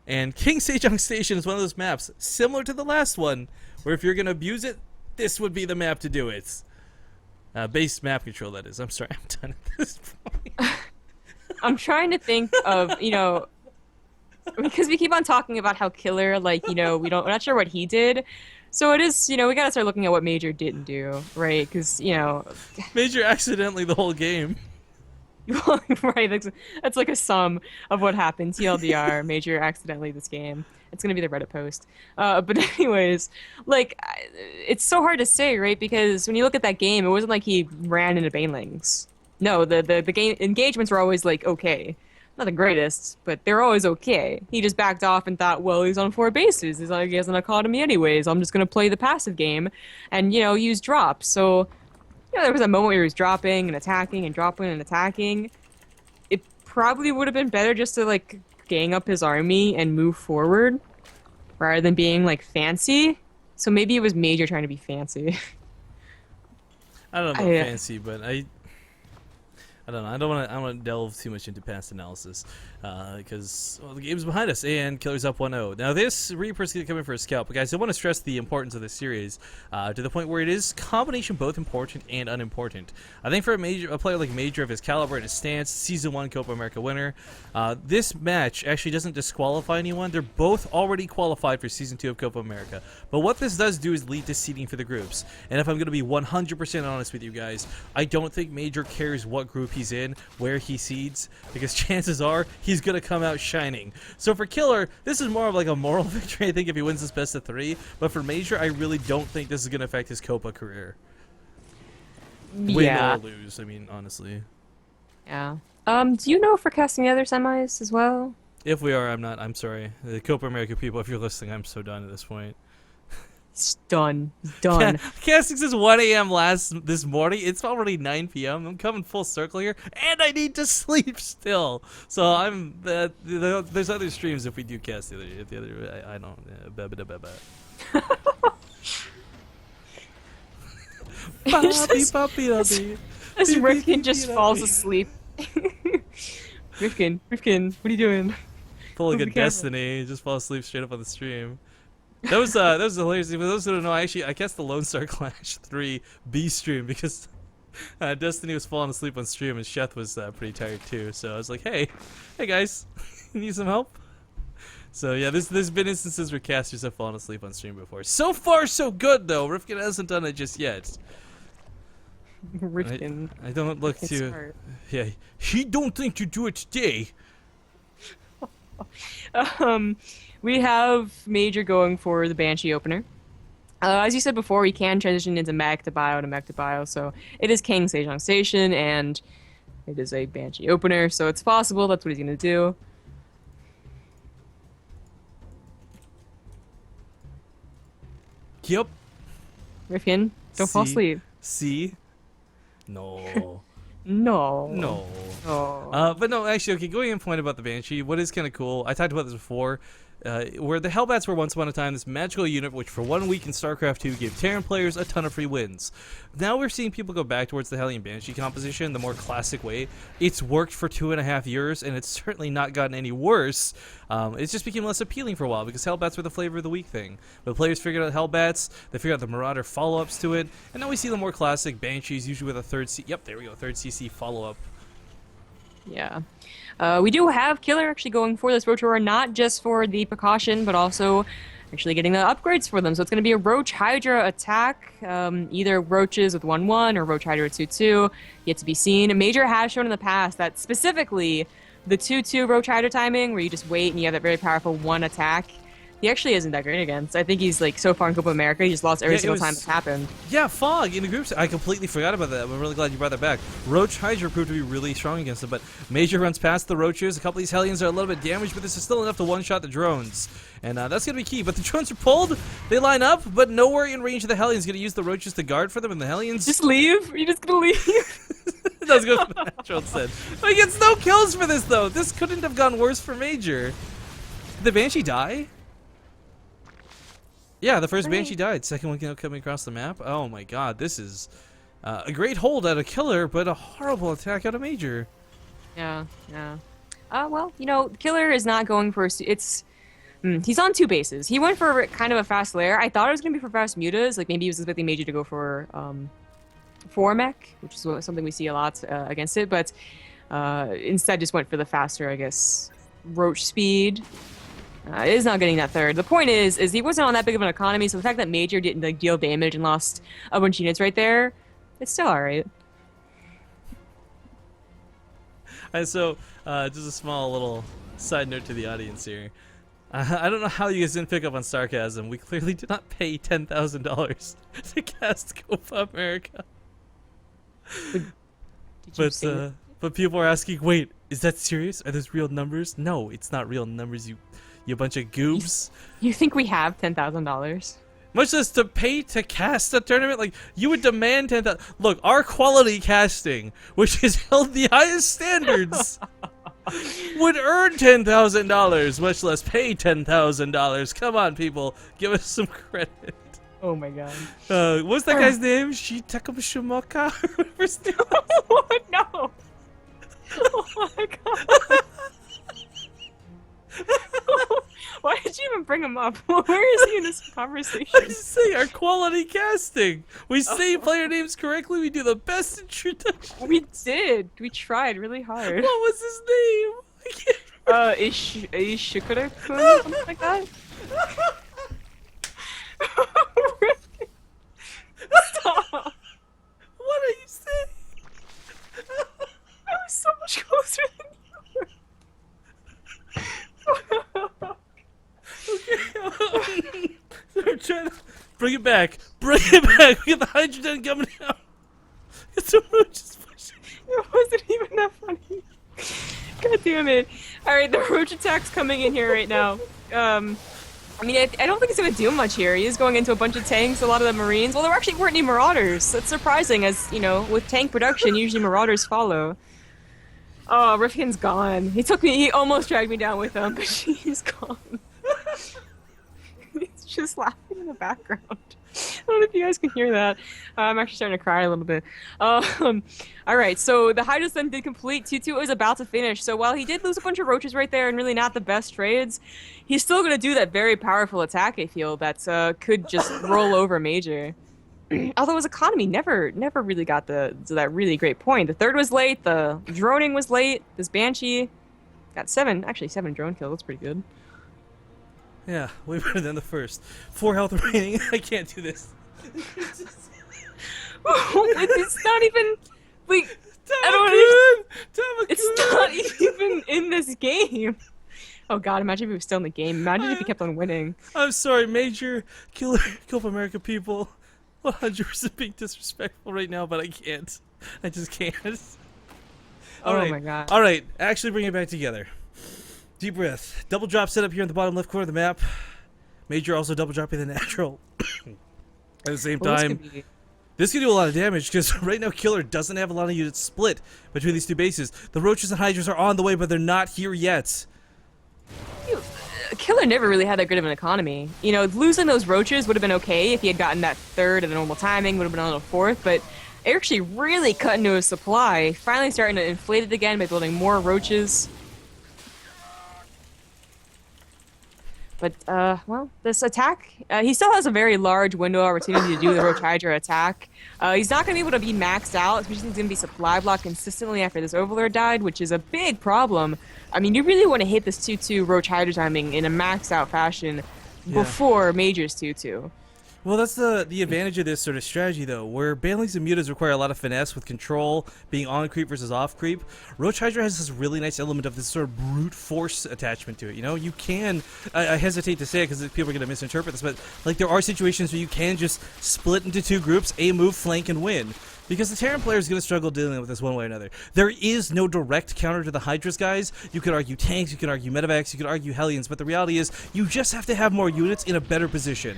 And King Sejong Station is one of those maps, similar to the last one, where if you're going to abuse it, this would be the map to do it. Base map control, that is. I'm sorry, I'm done at this point. I'm trying to think of, because we keep on talking about how Killer, like, we're not sure what he did. So it is, we gotta start looking at what Major didn't do, right? Because, Major accidentally the whole game. Right, that's like a sum of what happened. TLDR, Major accidentally this game. It's gonna be the Reddit post. But anyways, like, it's so hard to say, right? Because when you look at that game, it wasn't like he ran into banelings. No, the game engagements were always like okay, not the greatest, but they're always okay. He just backed off and thought, well, he's on 4 bases. He's like, he has an economy anyways. I'm just gonna play the passive game, and use drops. So, there was a moment where he was dropping and attacking and dropping and attacking. It probably would have been better just to like gang up his army and move forward, rather than being like fancy. So maybe it was Major trying to be fancy. I don't know about fancy, but I don't know. I don't want to delve too much into past analysis because the game's behind us and Killer's up 1-0. Now this Reaper's going to come in for a scalp, but guys, I want to stress the importance of this series to the point where it is combination both important and unimportant. I think for a player like Major of his caliber and his stance, Season 1 Copa America winner, this match actually doesn't disqualify anyone. They're both already qualified for Season 2 of Copa America. But what this does do is lead to seeding for the groups. And if I'm going to be 100% honest with you guys, I don't think Major cares what group he's in, where he seeds, because chances are he's gonna come out shining. So for Killer, this is more of like a moral victory, I think, if he wins this best of 3. But for Major, I really don't think this is gonna affect his Copa career. Win or lose, I mean, honestly. Yeah. Do you know if we're casting the other semis as well? If we are, I'm not. I'm sorry. The Copa America people, if you're listening, I'm so done at this point. It's done. Done. Casting since 1 a.m. this morning. It's already 9 p.m. I'm coming full circle here, and I need to sleep still. So there's other streams if we do cast the other. I don't. This Rifkin just falls asleep. Rifkin, what are you doing? Pulling a Destiny, just fall asleep straight up on the stream. That was hilarious. For those who don't know, I cast the Lone Star Clash 3 B stream because Destiny was falling asleep on stream and Sheth was pretty tired too. So I was like, hey guys, need some help? So yeah, there's been instances where casters have fallen asleep on stream before. So far, so good though. Rifkin hasn't done it just yet. Rifkin. I don't look too. Smart. Yeah, he don't think to do it today. We have Major going for the Banshee opener. As you said before, we can transition into mech to bio, so it is King Sejong Station, and it is a Banshee opener, so it's possible that's what he's going to do. Yep. Rifkin, don't fall asleep. See? No. No. But no, actually, okay, going in point about the Banshee, what is kind of cool, I talked about this before, where the Hellbats were once upon a time this magical unit which for 1 week in StarCraft 2 gave Terran players a ton of free wins. Now we're seeing people go back towards the Hellion Banshee composition the more classic way. It's worked for 2.5 years, and it's certainly not gotten any worse. It's just became less appealing for a while because Hellbats were the flavor of the week thing. But players figured out Hellbats, they figured out the Marauder follow-ups to it, and now we see the more classic Banshees, usually with a third CC follow-up. Yeah. We do have Killer actually going for this Roach Aurora, not just for the precaution, but also actually getting the upgrades for them. So it's going to be a Roach Hydra attack, either Roaches with 1/1 or Roach Hydra 2/2, yet to be seen. Major has shown in the past that specifically the 2/2 Roach Hydra timing, where you just wait and you have that very powerful one attack, he actually isn't that great against. I think he's like so far in Copa America, he just lost every single time it's happened. Yeah, Fog in the groups. I completely forgot about that. I'm really glad you brought that back. Roach Hydra proved to be really strong against him, but Major runs past the Roaches. A couple of these Hellions are a little bit damaged, but this is still enough to one-shot the drones. And that's going to be key. But the drones are pulled. They line up, but nowhere in range of the Hellions. Going to use the Roaches to guard for them, and the Hellions... Just leave? Are you just going to leave? That's what the natural said. But he gets no kills for this, though. This couldn't have gone worse for Major. Did the Banshee die? Yeah, the first Banshee died. Second one coming across the map. Oh my god, this is a great hold out of Killer, but a horrible attack out of Major. Yeah, yeah. Well, you know, Killer is not going for... he's on 2 bases. He went for kind of a fast lair. I thought it was going to be for fast mutas. Like, maybe he was expecting Major to go for 4-mech, which is something we see a lot against it, but instead just went for the faster, I guess, Roach speed. Is not getting that third. The point is he wasn't on that big of an economy, so the fact that Major didn't like, deal damage and lost a bunch of units right there, it's still alright. And so, just a small little side note to the audience here. I don't know how you guys didn't pick up on sarcasm. We clearly did not pay $10,000 to cast Copa America. But people are asking, wait, is that serious? Are those real numbers? No, it's not real numbers, you bunch of goobs. You think we have $10,000? Much less to pay to cast a tournament? Like, you would demand $10,000. Look, our quality casting, which has held the highest standards, would earn $10,000, much less pay $10,000. Come on, people. Give us some credit. Oh my god. What's that guy's name? Shitakam Shimoka? Oh, no! Oh my god. Why did you even bring him up? Where is he in this conversation? I'm just saying, our quality casting. We say player names correctly. We do the best introduction. We did. We tried really hard. What was his name? I can't remember. Ishikura-kun? Something like that? Stop. What are you saying? I was so much closer than you were. Okay. So we're trying to bring it back. Bring it back. We got the hydrogen coming out. Get some roaches pushing. It wasn't even that funny. God damn it. Alright, the roach attack's coming in here right now. I mean, I don't think he's going to do much here. He is going into a bunch of tanks, a lot of the Marines. Well, there actually weren't any Marauders. That's surprising, as, you know, with tank production, usually Marauders follow. Oh, Rifkin's gone. He almost dragged me down with him, but he's gone. He's just laughing in the background. I don't know if you guys can hear that. I'm actually starting to cry a little bit. Alright, so the Hydras then did complete. 2-2 is about to finish. So while he did lose a bunch of Roaches right there and really not the best trades, he's still going to do that very powerful attack, I feel, that could just roll over Major. Although his economy never really got to that really great point. The third was late, the droning was late, this Banshee got 7 drone kills, that's pretty good. Yeah, way better than the first. 4 health remaining. I can't do this. It's not even like I don't understand. It's not even in this game. Oh god, imagine if he was still in the game. Imagine if he kept on winning. I'm sorry, Major Killer Copa America people. 100% being disrespectful right now, but I can't. I just can't. Oh my god. Alright, actually bring it back together. Deep breath. Double drop set up here in the bottom left corner of the map. Major also double dropping the natural. At the same time, this can do a lot of damage because right now Killer doesn't have a lot of units split between these two bases. The Roaches and Hydras are on the way, but they're not here yet. Killer never really had that good of an economy. You know, losing those roaches would have been okay if he had gotten that third at the normal timing, would have been a little fourth, but actually really cut into his supply, finally starting to inflate it again by building more roaches. But, well, this attack, he still has a very large window of opportunity to do the Roach Hydra attack. He's not going to be able to be maxed out, especially since he's going to be supply blocked consistently after this Overlord died, which is a big problem. I mean, you really want to hit this 2-2 Roach Hydra timing in a maxed out fashion before Major's 2-2. Well, that's the advantage of this sort of strategy, though, where Banelings and Mutas require a lot of finesse with control, being on creep versus off creep. Roach Hydra has this really nice element of this sort of brute force attachment to it. You know, you can, I hesitate to say it because people are going to misinterpret this, but like there are situations where you can just split into two groups, A move, flank, and win. Because the Terran player is going to struggle dealing with this one way or another. There is no direct counter to the Hydras, guys. You could argue tanks, you could argue medevacs, you could argue Hellions, but the reality is you just have to have more units in a better position.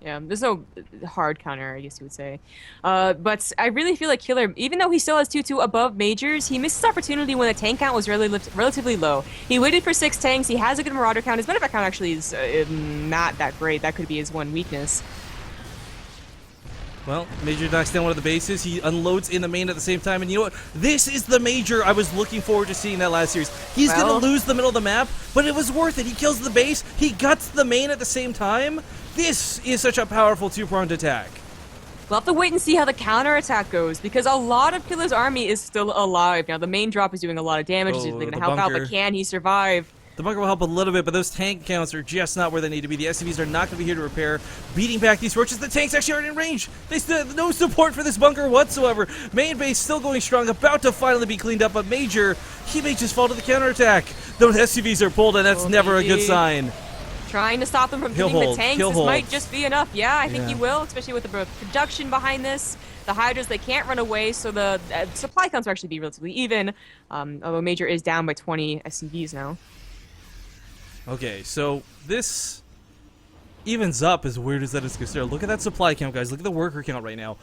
Yeah, there's no hard counter, I guess you would say. But I really feel like Killer, even though he still has 2-2 above Majors, he missed his opportunity when the tank count was relatively low. He waited for 6 tanks, he has a good Marauder count. His medevac count actually is not that great. That could be his one weakness. Well, Major knocks down one of the bases. He unloads in the main at the same time. And you know what? This is the Major I was looking forward to seeing that last series. He's going to lose the middle of the map, but it was worth it. He kills the base. He guts the main at the same time. This is such a powerful two-pronged attack. We'll have to wait and see how the counterattack goes, because a lot of Killer's army is still alive. Now, the main drop is doing a lot of damage. He's going to help out, but can he survive? The bunker will help a little bit, but those tank counts are just not where they need to be. The SCVs are not going to be here to repair. Beating back these roaches, the tanks actually aren't in range. They still no support for this bunker whatsoever. Main base still going strong, about to finally be cleaned up, but Major, he may just fall to the counterattack. Those SCVs are pulled, and that's never a good sign. Trying to stop them from hitting the tanks. This might just be enough. Yeah, I think he will, especially with the production behind this. The Hydras, they can't run away, so the supply counts will actually be relatively even, although Major is down by 20 SCVs now. Okay, so this evens up as weird as that is considered. Look at that supply count, guys. Look at the worker count right now.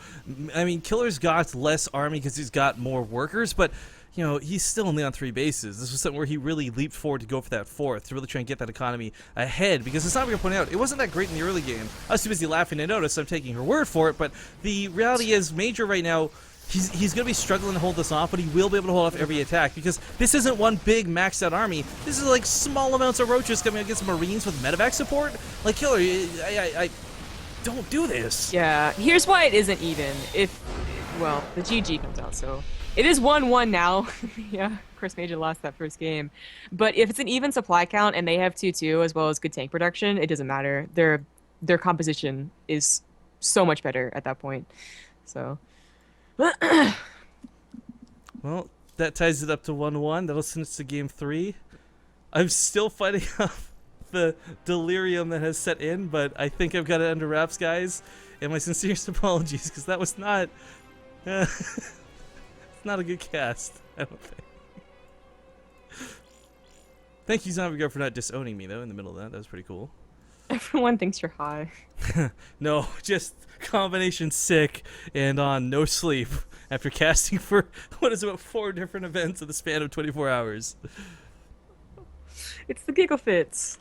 I mean, Killer's got less army because he's got more workers, but, you know, he's still only on 3 bases. This was something where he really leaped forward to go for that 4th, to really try and get that economy ahead, because as Samika pointed out, it wasn't that great in the early game. I was too busy laughing to notice, so I'm taking her word for it, but the reality is Major right now, he's going to be struggling to hold this off, but he will be able to hold off every attack, because this isn't one big maxed out army. This is like small amounts of roaches coming against Marines with medevac support. Like, Killer, I don't do this. Yeah, here's why it isn't even. Well, the GG comes out, so it is 1-1 now. Yeah, of course Major lost that first game. But if it's an even supply count and they have 2-2 as well as good tank production, it doesn't matter. Their composition is so much better at that point. So... Well, that ties it up to 1-1. That'll send us to game 3. I'm still fighting off the delirium that has set in, but I think I've got it under wraps, guys. And my sincerest apologies, because that was not... it's not a good cast, I don't think. Thank you, Zombie Girl, for not disowning me, though, in the middle of that. That was pretty cool. Everyone thinks you're high. No, just combination sick and on no sleep after casting for, what is it, about 4 different events in the span of 24 hours. It's the giggle fits.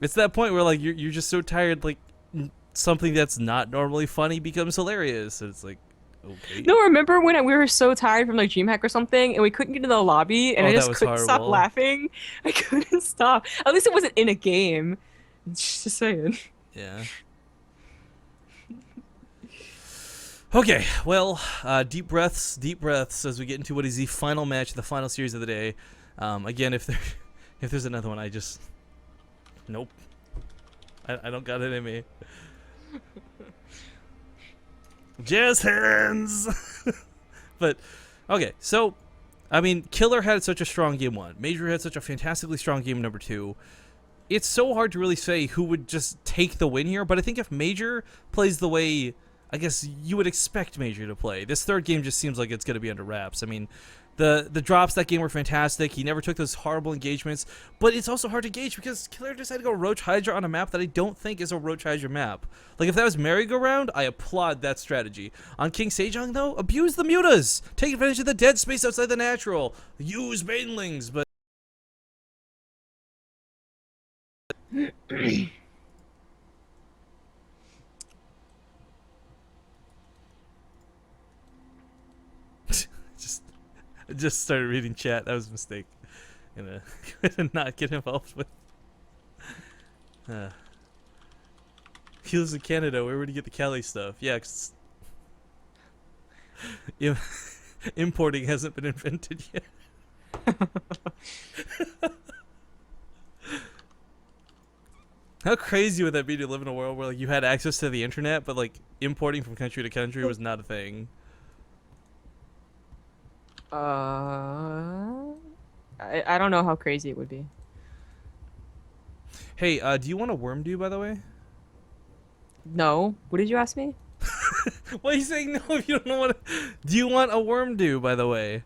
It's that point where, like, you're just so tired, like, something that's not normally funny becomes hilarious. And it's like, okay. No, remember when we were so tired from, like, DreamHack or something, and we couldn't get into the lobby, and I just couldn't stop laughing? I couldn't stop. At least it wasn't in a game. Just saying. Yeah. Okay, well, deep breaths as we get into what is the final match, the final series of the day. Again, if there's another one, I just... Nope. I don't got it in me. Jazz hands! But, okay, so, I mean, Killer had such a strong game 1. Major had such a fantastically strong game number 2. It's so hard to really say who would just take the win here, but I think if Major plays the way, I guess, you would expect Major to play, this third game just seems like it's going to be under wraps. I mean, the drops that game were fantastic. He never took those horrible engagements, but it's also hard to gauge because Killer decided to go Roach Hydra on a map that I don't think is a Roach Hydra map. Like, if that was Merry-Go-Round, I applaud that strategy. On King Sejong, though, abuse the mutas. Take advantage of the dead space outside the natural. Use Banelings, but just I just started reading chat. That was a mistake. Gonna not get involved with. He lives in Canada. Where would he get the Cali stuff? Yeah, 'cause importing hasn't been invented yet. How crazy would that be to live in a world where like you had access to the internet, but like importing from country to country was not a thing? I don't know how crazy it would be. Hey, do you want a worm do, by the way? No. What did you ask me? Why are you saying no if you don't know what? Do you want a worm do, by the way?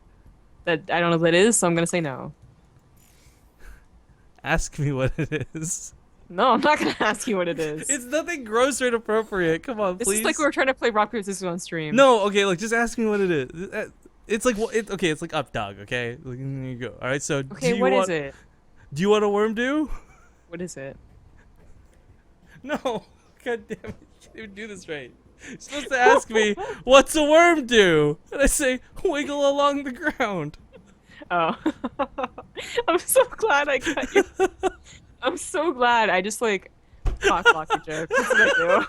That I don't know what it is, so I'm gonna say no. Ask me what it is. No, I'm not gonna ask you what it is. It's nothing gross or inappropriate. Come on, This please. is like we were trying to play rock paper scissors on stream. No, okay, like just ask me what it is. It's like okay, it's like up dog. Okay, like, there you go. All right, so Okay, what is it? Do you want a worm do? What is it? No, god damn it, you can't even do this right. You're supposed to ask me what's a worm do, and I say wiggle along the ground. Oh. I'm so glad I got you. I'm so glad I just like cock block your joke. That's what I do.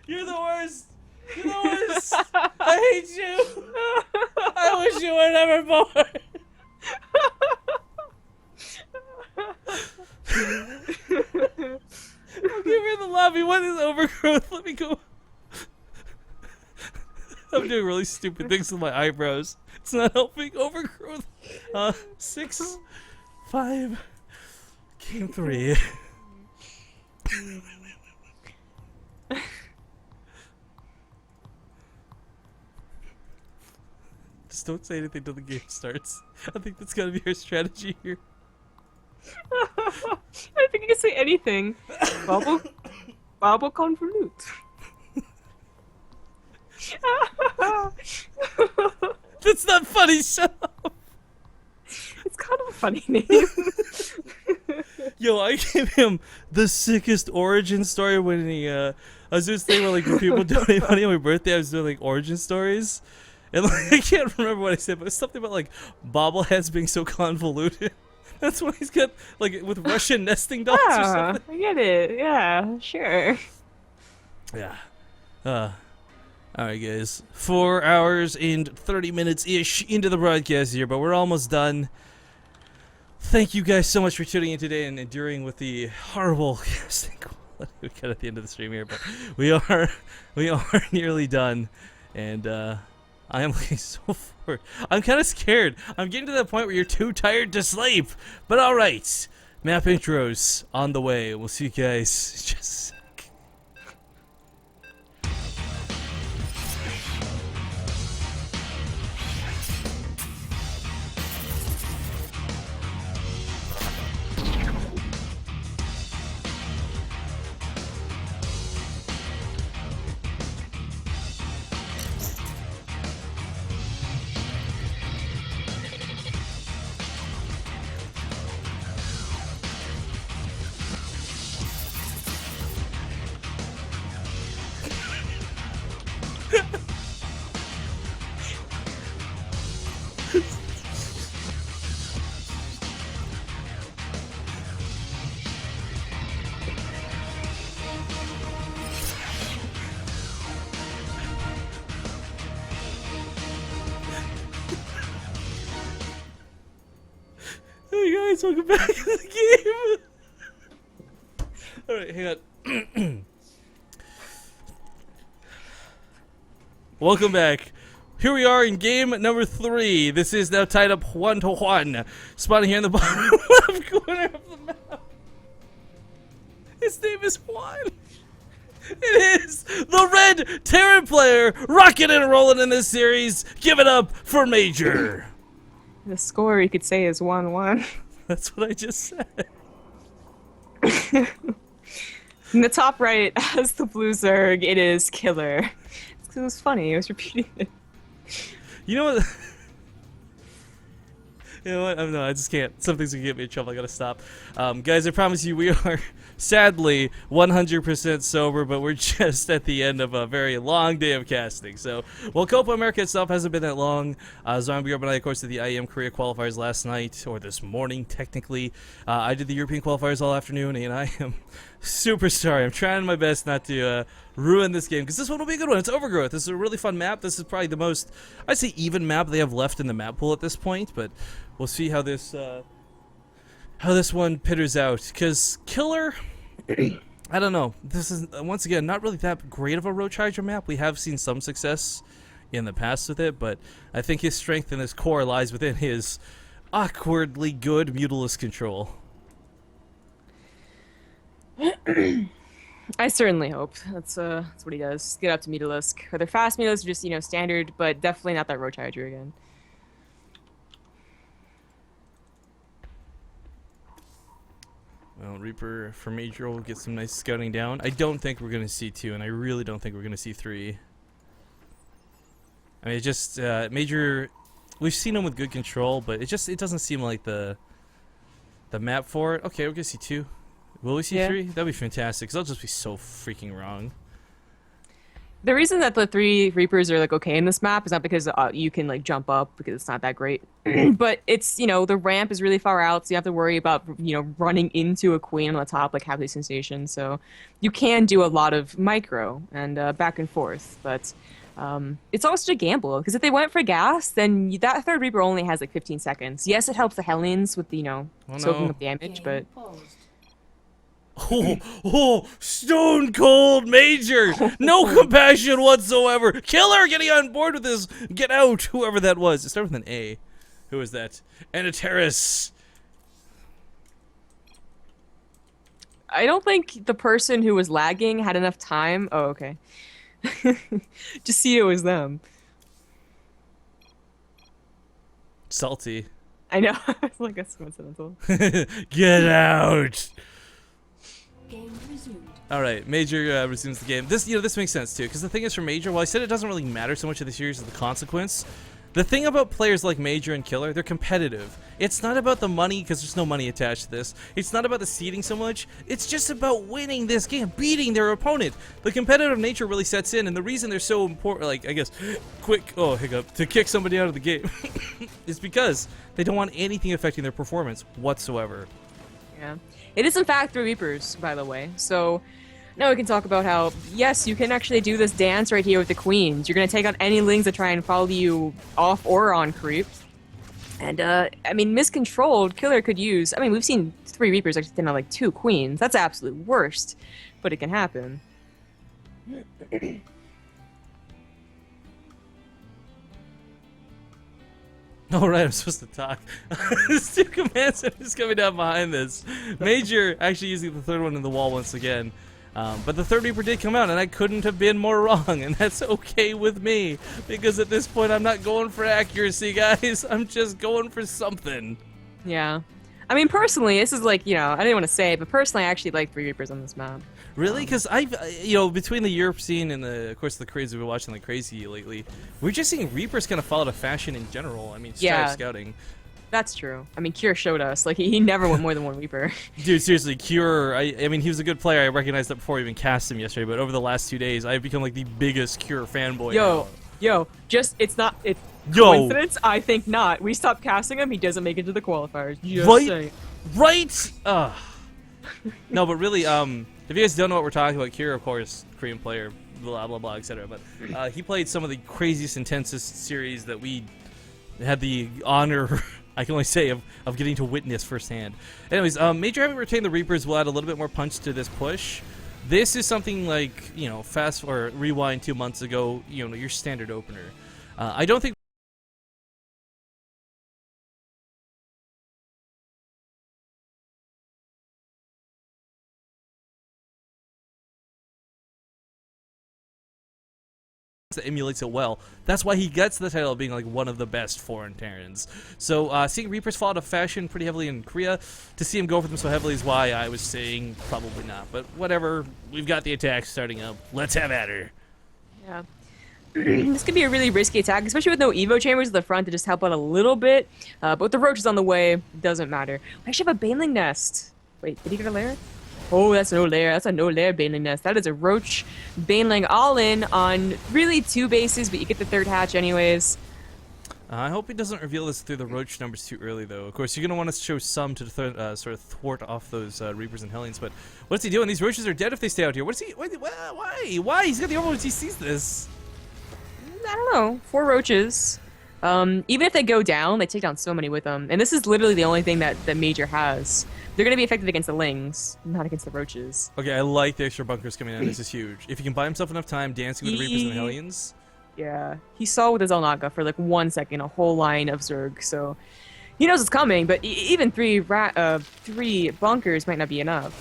You're the worst. You're the worst. I hate you. I wish you were never born. Okay, we're in the lobby. What is overgrowth? Let me go. I'm doing really stupid things with my eyebrows. It's not helping. Overgrowth. 6, 5, game 3. Just don't say anything till the game starts. I think that's gotta be our strategy here. I think you can say anything. Bubble convolute. That's not funny. Shut up. It's kind of a funny name. Yo, I gave him the sickest origin story when he. I was doing this thing where like when people donate money on my birthday, I was doing like origin stories, and like I can't remember what I said, but it's something about like bobbleheads being so convoluted. That's why he's got like with Russian nesting dolls or Yeah, something. I get it. Yeah, sure. Yeah. Alright guys, 4 hours and 30 minutes-ish into the broadcast here, but we're almost done. Thank you guys so much for tuning in today and enduring with the horrible casting quality we got at the end of the stream here, but we are nearly done, and I am looking so forward. I'm kind of scared. I'm getting to that point where you're too tired to sleep, but alright. Map intros on the way. We'll see you guys in just a sec. Hey guys, welcome back to the game. Alright, hang on. Welcome back. Here we are in game number 3. This is now tied up 1-1. Spawning here in the bottom left corner of the map. His name is Juan. It is the red Terran player rocking and rolling in this series. Give it up for Major. The score you could say is 1-1. That's what I just said. In the top right, as the blue Zerg, it is Killer. It was funny. I was repeating it. You know what? You know what? No, I just can't. Some things can get me in trouble. I gotta stop. Guys, I promise you, we are sadly 100% sober, but we're just at the end of a very long day of casting. So, well, Copa America itself hasn't been that long. Zombie Group and I, of course, did the IEM Korea qualifiers last night, or this morning, technically. I did the European qualifiers all afternoon, and I am super sorry. I'm trying my best not to ruin this game, because this one will be a good one. It's Overgrowth. This is a really fun map. This is probably the most, I'd say, even map they have left in the map pool at this point, but we'll see how this one pitters out. Because Killer, I don't know. This is, once again, not really that great of a road charger map. We have seen some success in the past with it, but I think his strength and his core lies within his awkwardly good Mutalist control. I certainly hope. That's what he does. Get up to Mutalisk. Whether fast Mutalisk or just, you know, standard, but definitely not that road charger again. Well, Reaper for Major will get some nice scouting down. I don't think we're going to see 2, and I really don't think we're going to see 3. I mean, it just, Major, we've seen him with good control, but it doesn't seem like the map for it. Okay, we're going to see 2. Will we see 3? That'd be fantastic, because I'll just be so freaking wrong. The reason that the 3 Reapers are like okay in this map is not because you can like jump up, because it's not that great, but it's, you know, the ramp is really far out, so you have to worry about, you know, running into a queen on the top, like Happily Sensation. So you can do a lot of micro and back and forth, but it's always such a gamble, because if they went for gas, then that 3rd Reaper only has like 15 seconds. Yes, it helps the Hellions with the, you know, soaking up damage, but. Oh, stone cold Major! No compassion whatsoever! Killer getting on board with this! Get out, whoever that was. It started with an A. Who was that? Anateris. I don't think the person who was lagging had enough time. Oh, okay. Just see it was them. Salty. I know. It's like that's coincidental. Get out! Game resumed. All right, Major resumes the game. This makes sense too, because the thing is, for Major, while I said it doesn't really matter so much of the series as the consequence, the thing about players like Major and Killer, they're competitive. It's not about the money, because there's no money attached to this. It's not about the seeding so much. It's just about winning this game, beating their opponent. The competitive nature really sets in, and the reason they're so important, like, I guess, to kick somebody out of the game, is because they don't want anything affecting their performance whatsoever. Yeah. It is in fact 3 Reapers, by the way. So now we can talk about how, yes, you can actually do this dance right here with the queens. You're going to take on any lings that try and follow you off or on creep. And, I mean, miscontrolled, Killer could use... I mean, we've seen 3 Reapers actually take on, like, 2 queens. That's absolute worst. But it can happen. All right, I'm supposed to talk. There's 2 command centers coming down behind this. Major actually using the 3rd one in the wall once again. But the 3rd Reaper did come out, and I couldn't have been more wrong, and that's okay with me. Because at this point, I'm not going for accuracy, guys. I'm just going for something. Yeah. I mean, personally, this is like, you know, I didn't want to say it, but personally, I actually like 3 Reapers on this map. Really? Because between the Europe scene and of course, the crazy we've been watching like crazy lately, we're just seeing Reapers kind of follow the fashion in general. I mean, scouting. That's true. I mean, Cure showed us. Like, he never went more than 1 Reaper. Dude, seriously, Cure, I mean, he was a good player. I recognized that before I even cast him yesterday, but over the last 2 days, I've become like the biggest Cure fanboy now. It's coincidence? I think not. We stopped casting him, he doesn't make it to the qualifiers. Right? No, but really, if you guys don't know what we're talking about, Kira, of course, Korean player, blah, blah, blah, etc. But he played some of the craziest, intensest series that we had the honor, I can only say, of getting to witness firsthand. Anyways, Major having retained the Reapers will add a little bit more punch to this push. This is something like, you know, rewind 2 months ago, you know, your standard opener. I don't think that emulates it well. That's why he gets the title of being like one of the best foreign Terrans. So seeing Reapers fall out of fashion pretty heavily in Korea, to see him go for them so heavily is why I was saying probably not. But whatever, we've got the attack starting up. Let's have at her. Yeah. This could be a really risky attack, especially with no Evo chambers at the front to just help out a little bit. But with the roaches on the way, doesn't matter. We actually have a baneling nest. Wait, did he get a lair? Oh, that's no lair. That's a no lair baneling nest. That is a roach baneling all in on really 2 bases, but you get the 3rd hatch anyways. I hope he doesn't reveal this through the roach numbers too early, though. Of course, you're going to want to show some to sort of thwart off those Reapers and Hellions, but what's he doing? These roaches are dead if they stay out here. What's he... Why? Why? He's got the overloads. He sees this. I don't know. 4 roaches. Even if they go down, they take down so many with them. And this is literally the only thing that Major has. They're going to be effective against the lings, not against the roaches. Okay, I like the extra bunkers coming in. This is huge. If he can buy himself enough time dancing with the Reapers and the Hellions... Yeah, he saw with his Elnaga for like 1 second a whole line of Zerg, so he knows it's coming. But even 3 bunkers might not be enough.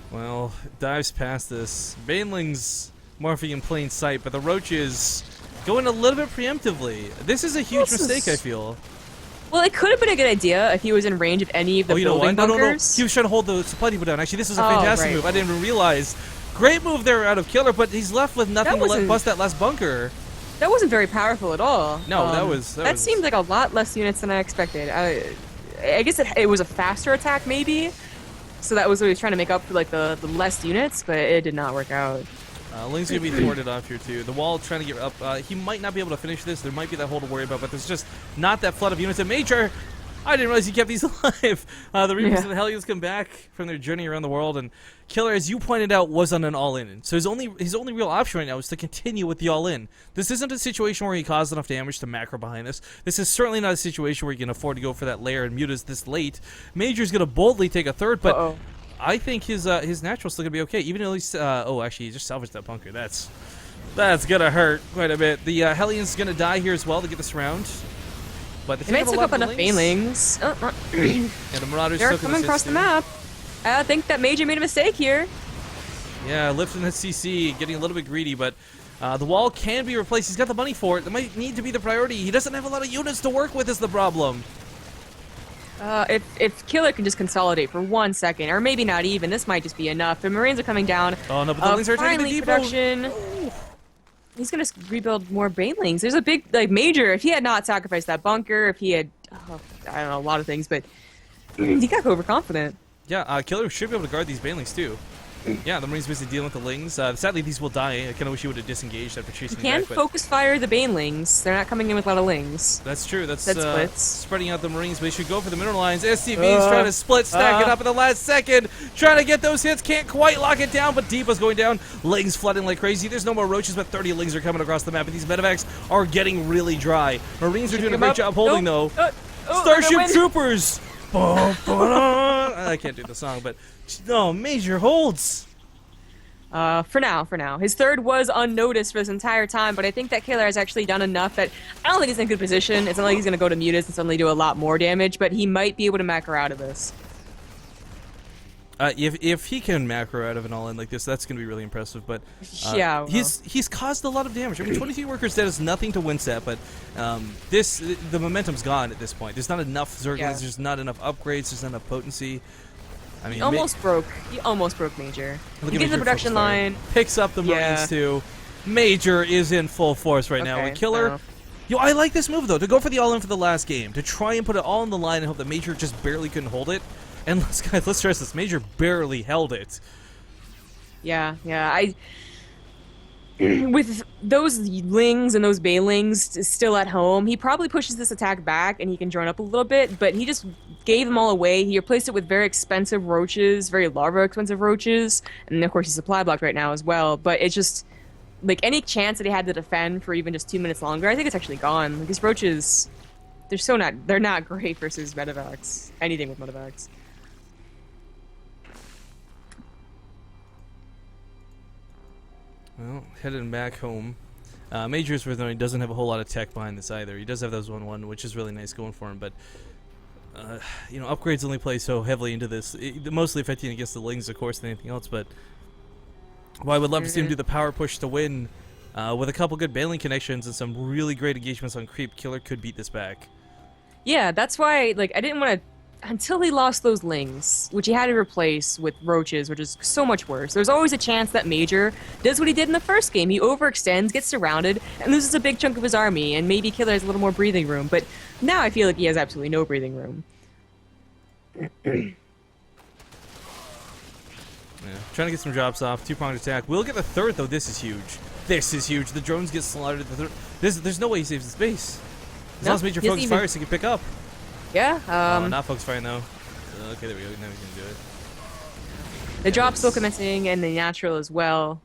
Well, dives past this. Baneling's morphing in plain sight, but the roaches going a little bit preemptively. This is a huge mistake, I feel. Well, it could have been a good idea if he was in range of any of the building bunkers. He was trying to hold the supply depot down. Actually, this is a fantastic move. I didn't even realize. Great move there out of Killer, but he's left with nothing to bust that last bunker. That wasn't very powerful at all. No, that seemed like a lot less units than I expected. I guess it was a faster attack, maybe. So that was what he was trying to make up for like the less units, but it did not work out. Ling's gonna be thwarted off here too. The wall trying to get up. He might not be able to finish this. There might be that hole to worry about, but there's just not that flood of units. And Major, I didn't realize he kept these alive. The Reapers and the Hellions come back from their journey around the world, and Killer, as you pointed out, was on an all-in. So his only real option right now is to continue with the all-in. This isn't a situation where he caused enough damage to macro behind this. This is certainly not a situation where he can afford to go for that lair and mute us this late. Major's gonna boldly take a 3rd, but I think his natural's still gonna be okay. Even at least actually he just salvaged that bunker. That's gonna hurt quite a bit. The Hellion's gonna die here as well to get this round. But they might took up enough banelings. And the Marauders they're coming across the map. I think that Major made a mistake here. Yeah, lifting the CC, getting a little bit greedy, but the wall can be replaced. He's got the money for it. That might need to be the priority. He doesn't have a lot of units to work with is the problem. If Killer can just consolidate for 1 second, or maybe not even, this might just be enough. The Marines are coming down. Oh no, but the Lings are taking the depot. Production. He's gonna rebuild more banelings. There's a big Major. If he had not sacrificed that bunker, if he had, I don't know, a lot of things, but he got overconfident. Yeah, Killer should be able to guard these banelings too. Yeah, the Marines basically dealing with the Lings. Sadly, these will die. I kind of wish he would have disengaged after chasing them back. He can focus fire the banelings. They're not coming in with a lot of Lings. That's true. That's splits. Spreading out the Marines, but they should go for the mineral lines. SCV's trying to split, stack it up in the last second. Trying to get those hits. Can't quite lock it down, but Deepa's going down. Lings flooding like crazy. There's no more roaches, but 30 Lings are coming across the map, and these medevacs are getting really dry. Marines are doing a great job holding, though. Starship Troopers! I can't do the song, but no, Major holds. For now. His 3rd was unnoticed for this entire time, but I think that Killer has actually done enough that I don't think he's in a good position. It's not like he's going to go to Mutus and suddenly do a lot more damage, but he might be able to macro out of this. If he can macro out of an all-in like this, that's going to be really impressive. But yeah, he's caused a lot of damage. I mean, 23 workers dead is nothing to Winset, but the momentum's gone at this point. There's not enough Zerglings. There's not enough upgrades. There's not enough potency. I mean, he almost broke Major. He gets the production line. Picks up the Marines too. Major is in full force right now. And Killer, I like this move though, to go for the all-in for the last game, to try and put it all on the line and hope that Major just barely couldn't hold it. And let's stress this: Major barely held it. Yeah. With those Lings and those Banelings still at home, he probably pushes this attack back and he can join up a little bit, but he just gave them all away. He replaced it with very expensive roaches, very larva expensive roaches, and of course he's supply blocked right now as well, but it's just, like, any chance that he had to defend for even just 2 minutes longer, I think it's actually gone. Like, these roaches, they're not great versus medevacs. Anything with medevacs. Well, heading back home. Major's worth knowing he doesn't have a whole lot of tech behind this either. He does have those 1-1, which is really nice going for him, but upgrades only play so heavily into this. Mostly affecting against the Lings, of course, than anything else, but I would love to see him do the power push to win. With a couple good baneling connections and some really great engagements on creep, Killer could beat this back. Yeah, that's why, like, I didn't want to until he lost those lings, which he had to replace with roaches, which is so much worse. There's always a chance that Major does what he did in the first game. He overextends, gets surrounded, and loses a big chunk of his army, and maybe Killer has a little more breathing room. But now I feel like he has absolutely no breathing room. Yeah, trying to get some drops off. Two-pronged attack. We'll get the third, though. This is huge. This is huge. The drones get slaughtered. There's no way he saves the space. As long as Major focus fires, he can pick up. Yeah. Not focus firing, though. Okay, there we go. Now he's going to do it. The drop's still commencing, and the natural as well.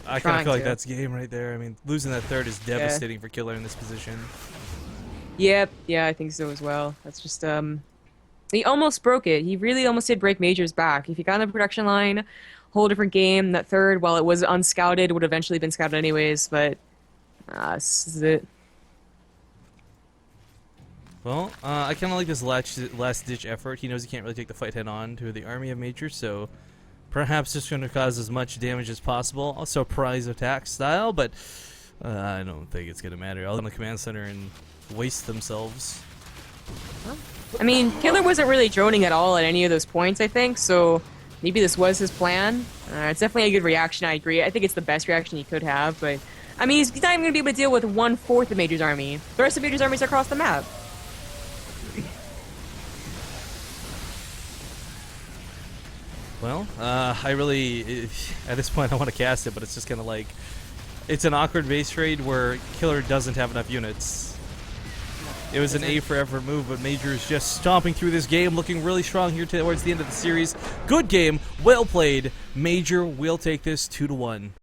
I kind of feel like that's game right there. I mean, losing that third is devastating for Killer in this position. Yep. Yeah, I think so as well. That's just, he almost broke it. He really almost did break Major's back. If he got on the production line, whole different game. That third, while it was unscouted, would have eventually been scouted anyways, but this is it. Well, I kind of like this last-ditch effort. He knows he can't really take the fight head-on to the army of Major, so perhaps just going to cause as much damage as possible. A surprise attack style, but I don't think it's going to matter. I'll go in the command center and waste themselves. I mean, Killer wasn't really droning at all at any of those points, I think, so maybe this was his plan. It's definitely a good reaction, I agree. I think it's the best reaction he could have, but I mean, he's not even going to be able to deal with 1/4 of Major's army. The rest of Major's armies are across the map. Well, I really, at this point I want to cast it, but it's just kind of like, it's an awkward base trade where Killer doesn't have enough units. It was an A for effort move, but Major is just stomping through this game, looking really strong here towards the end of the series. Good game, well played. Major will take this 2-1.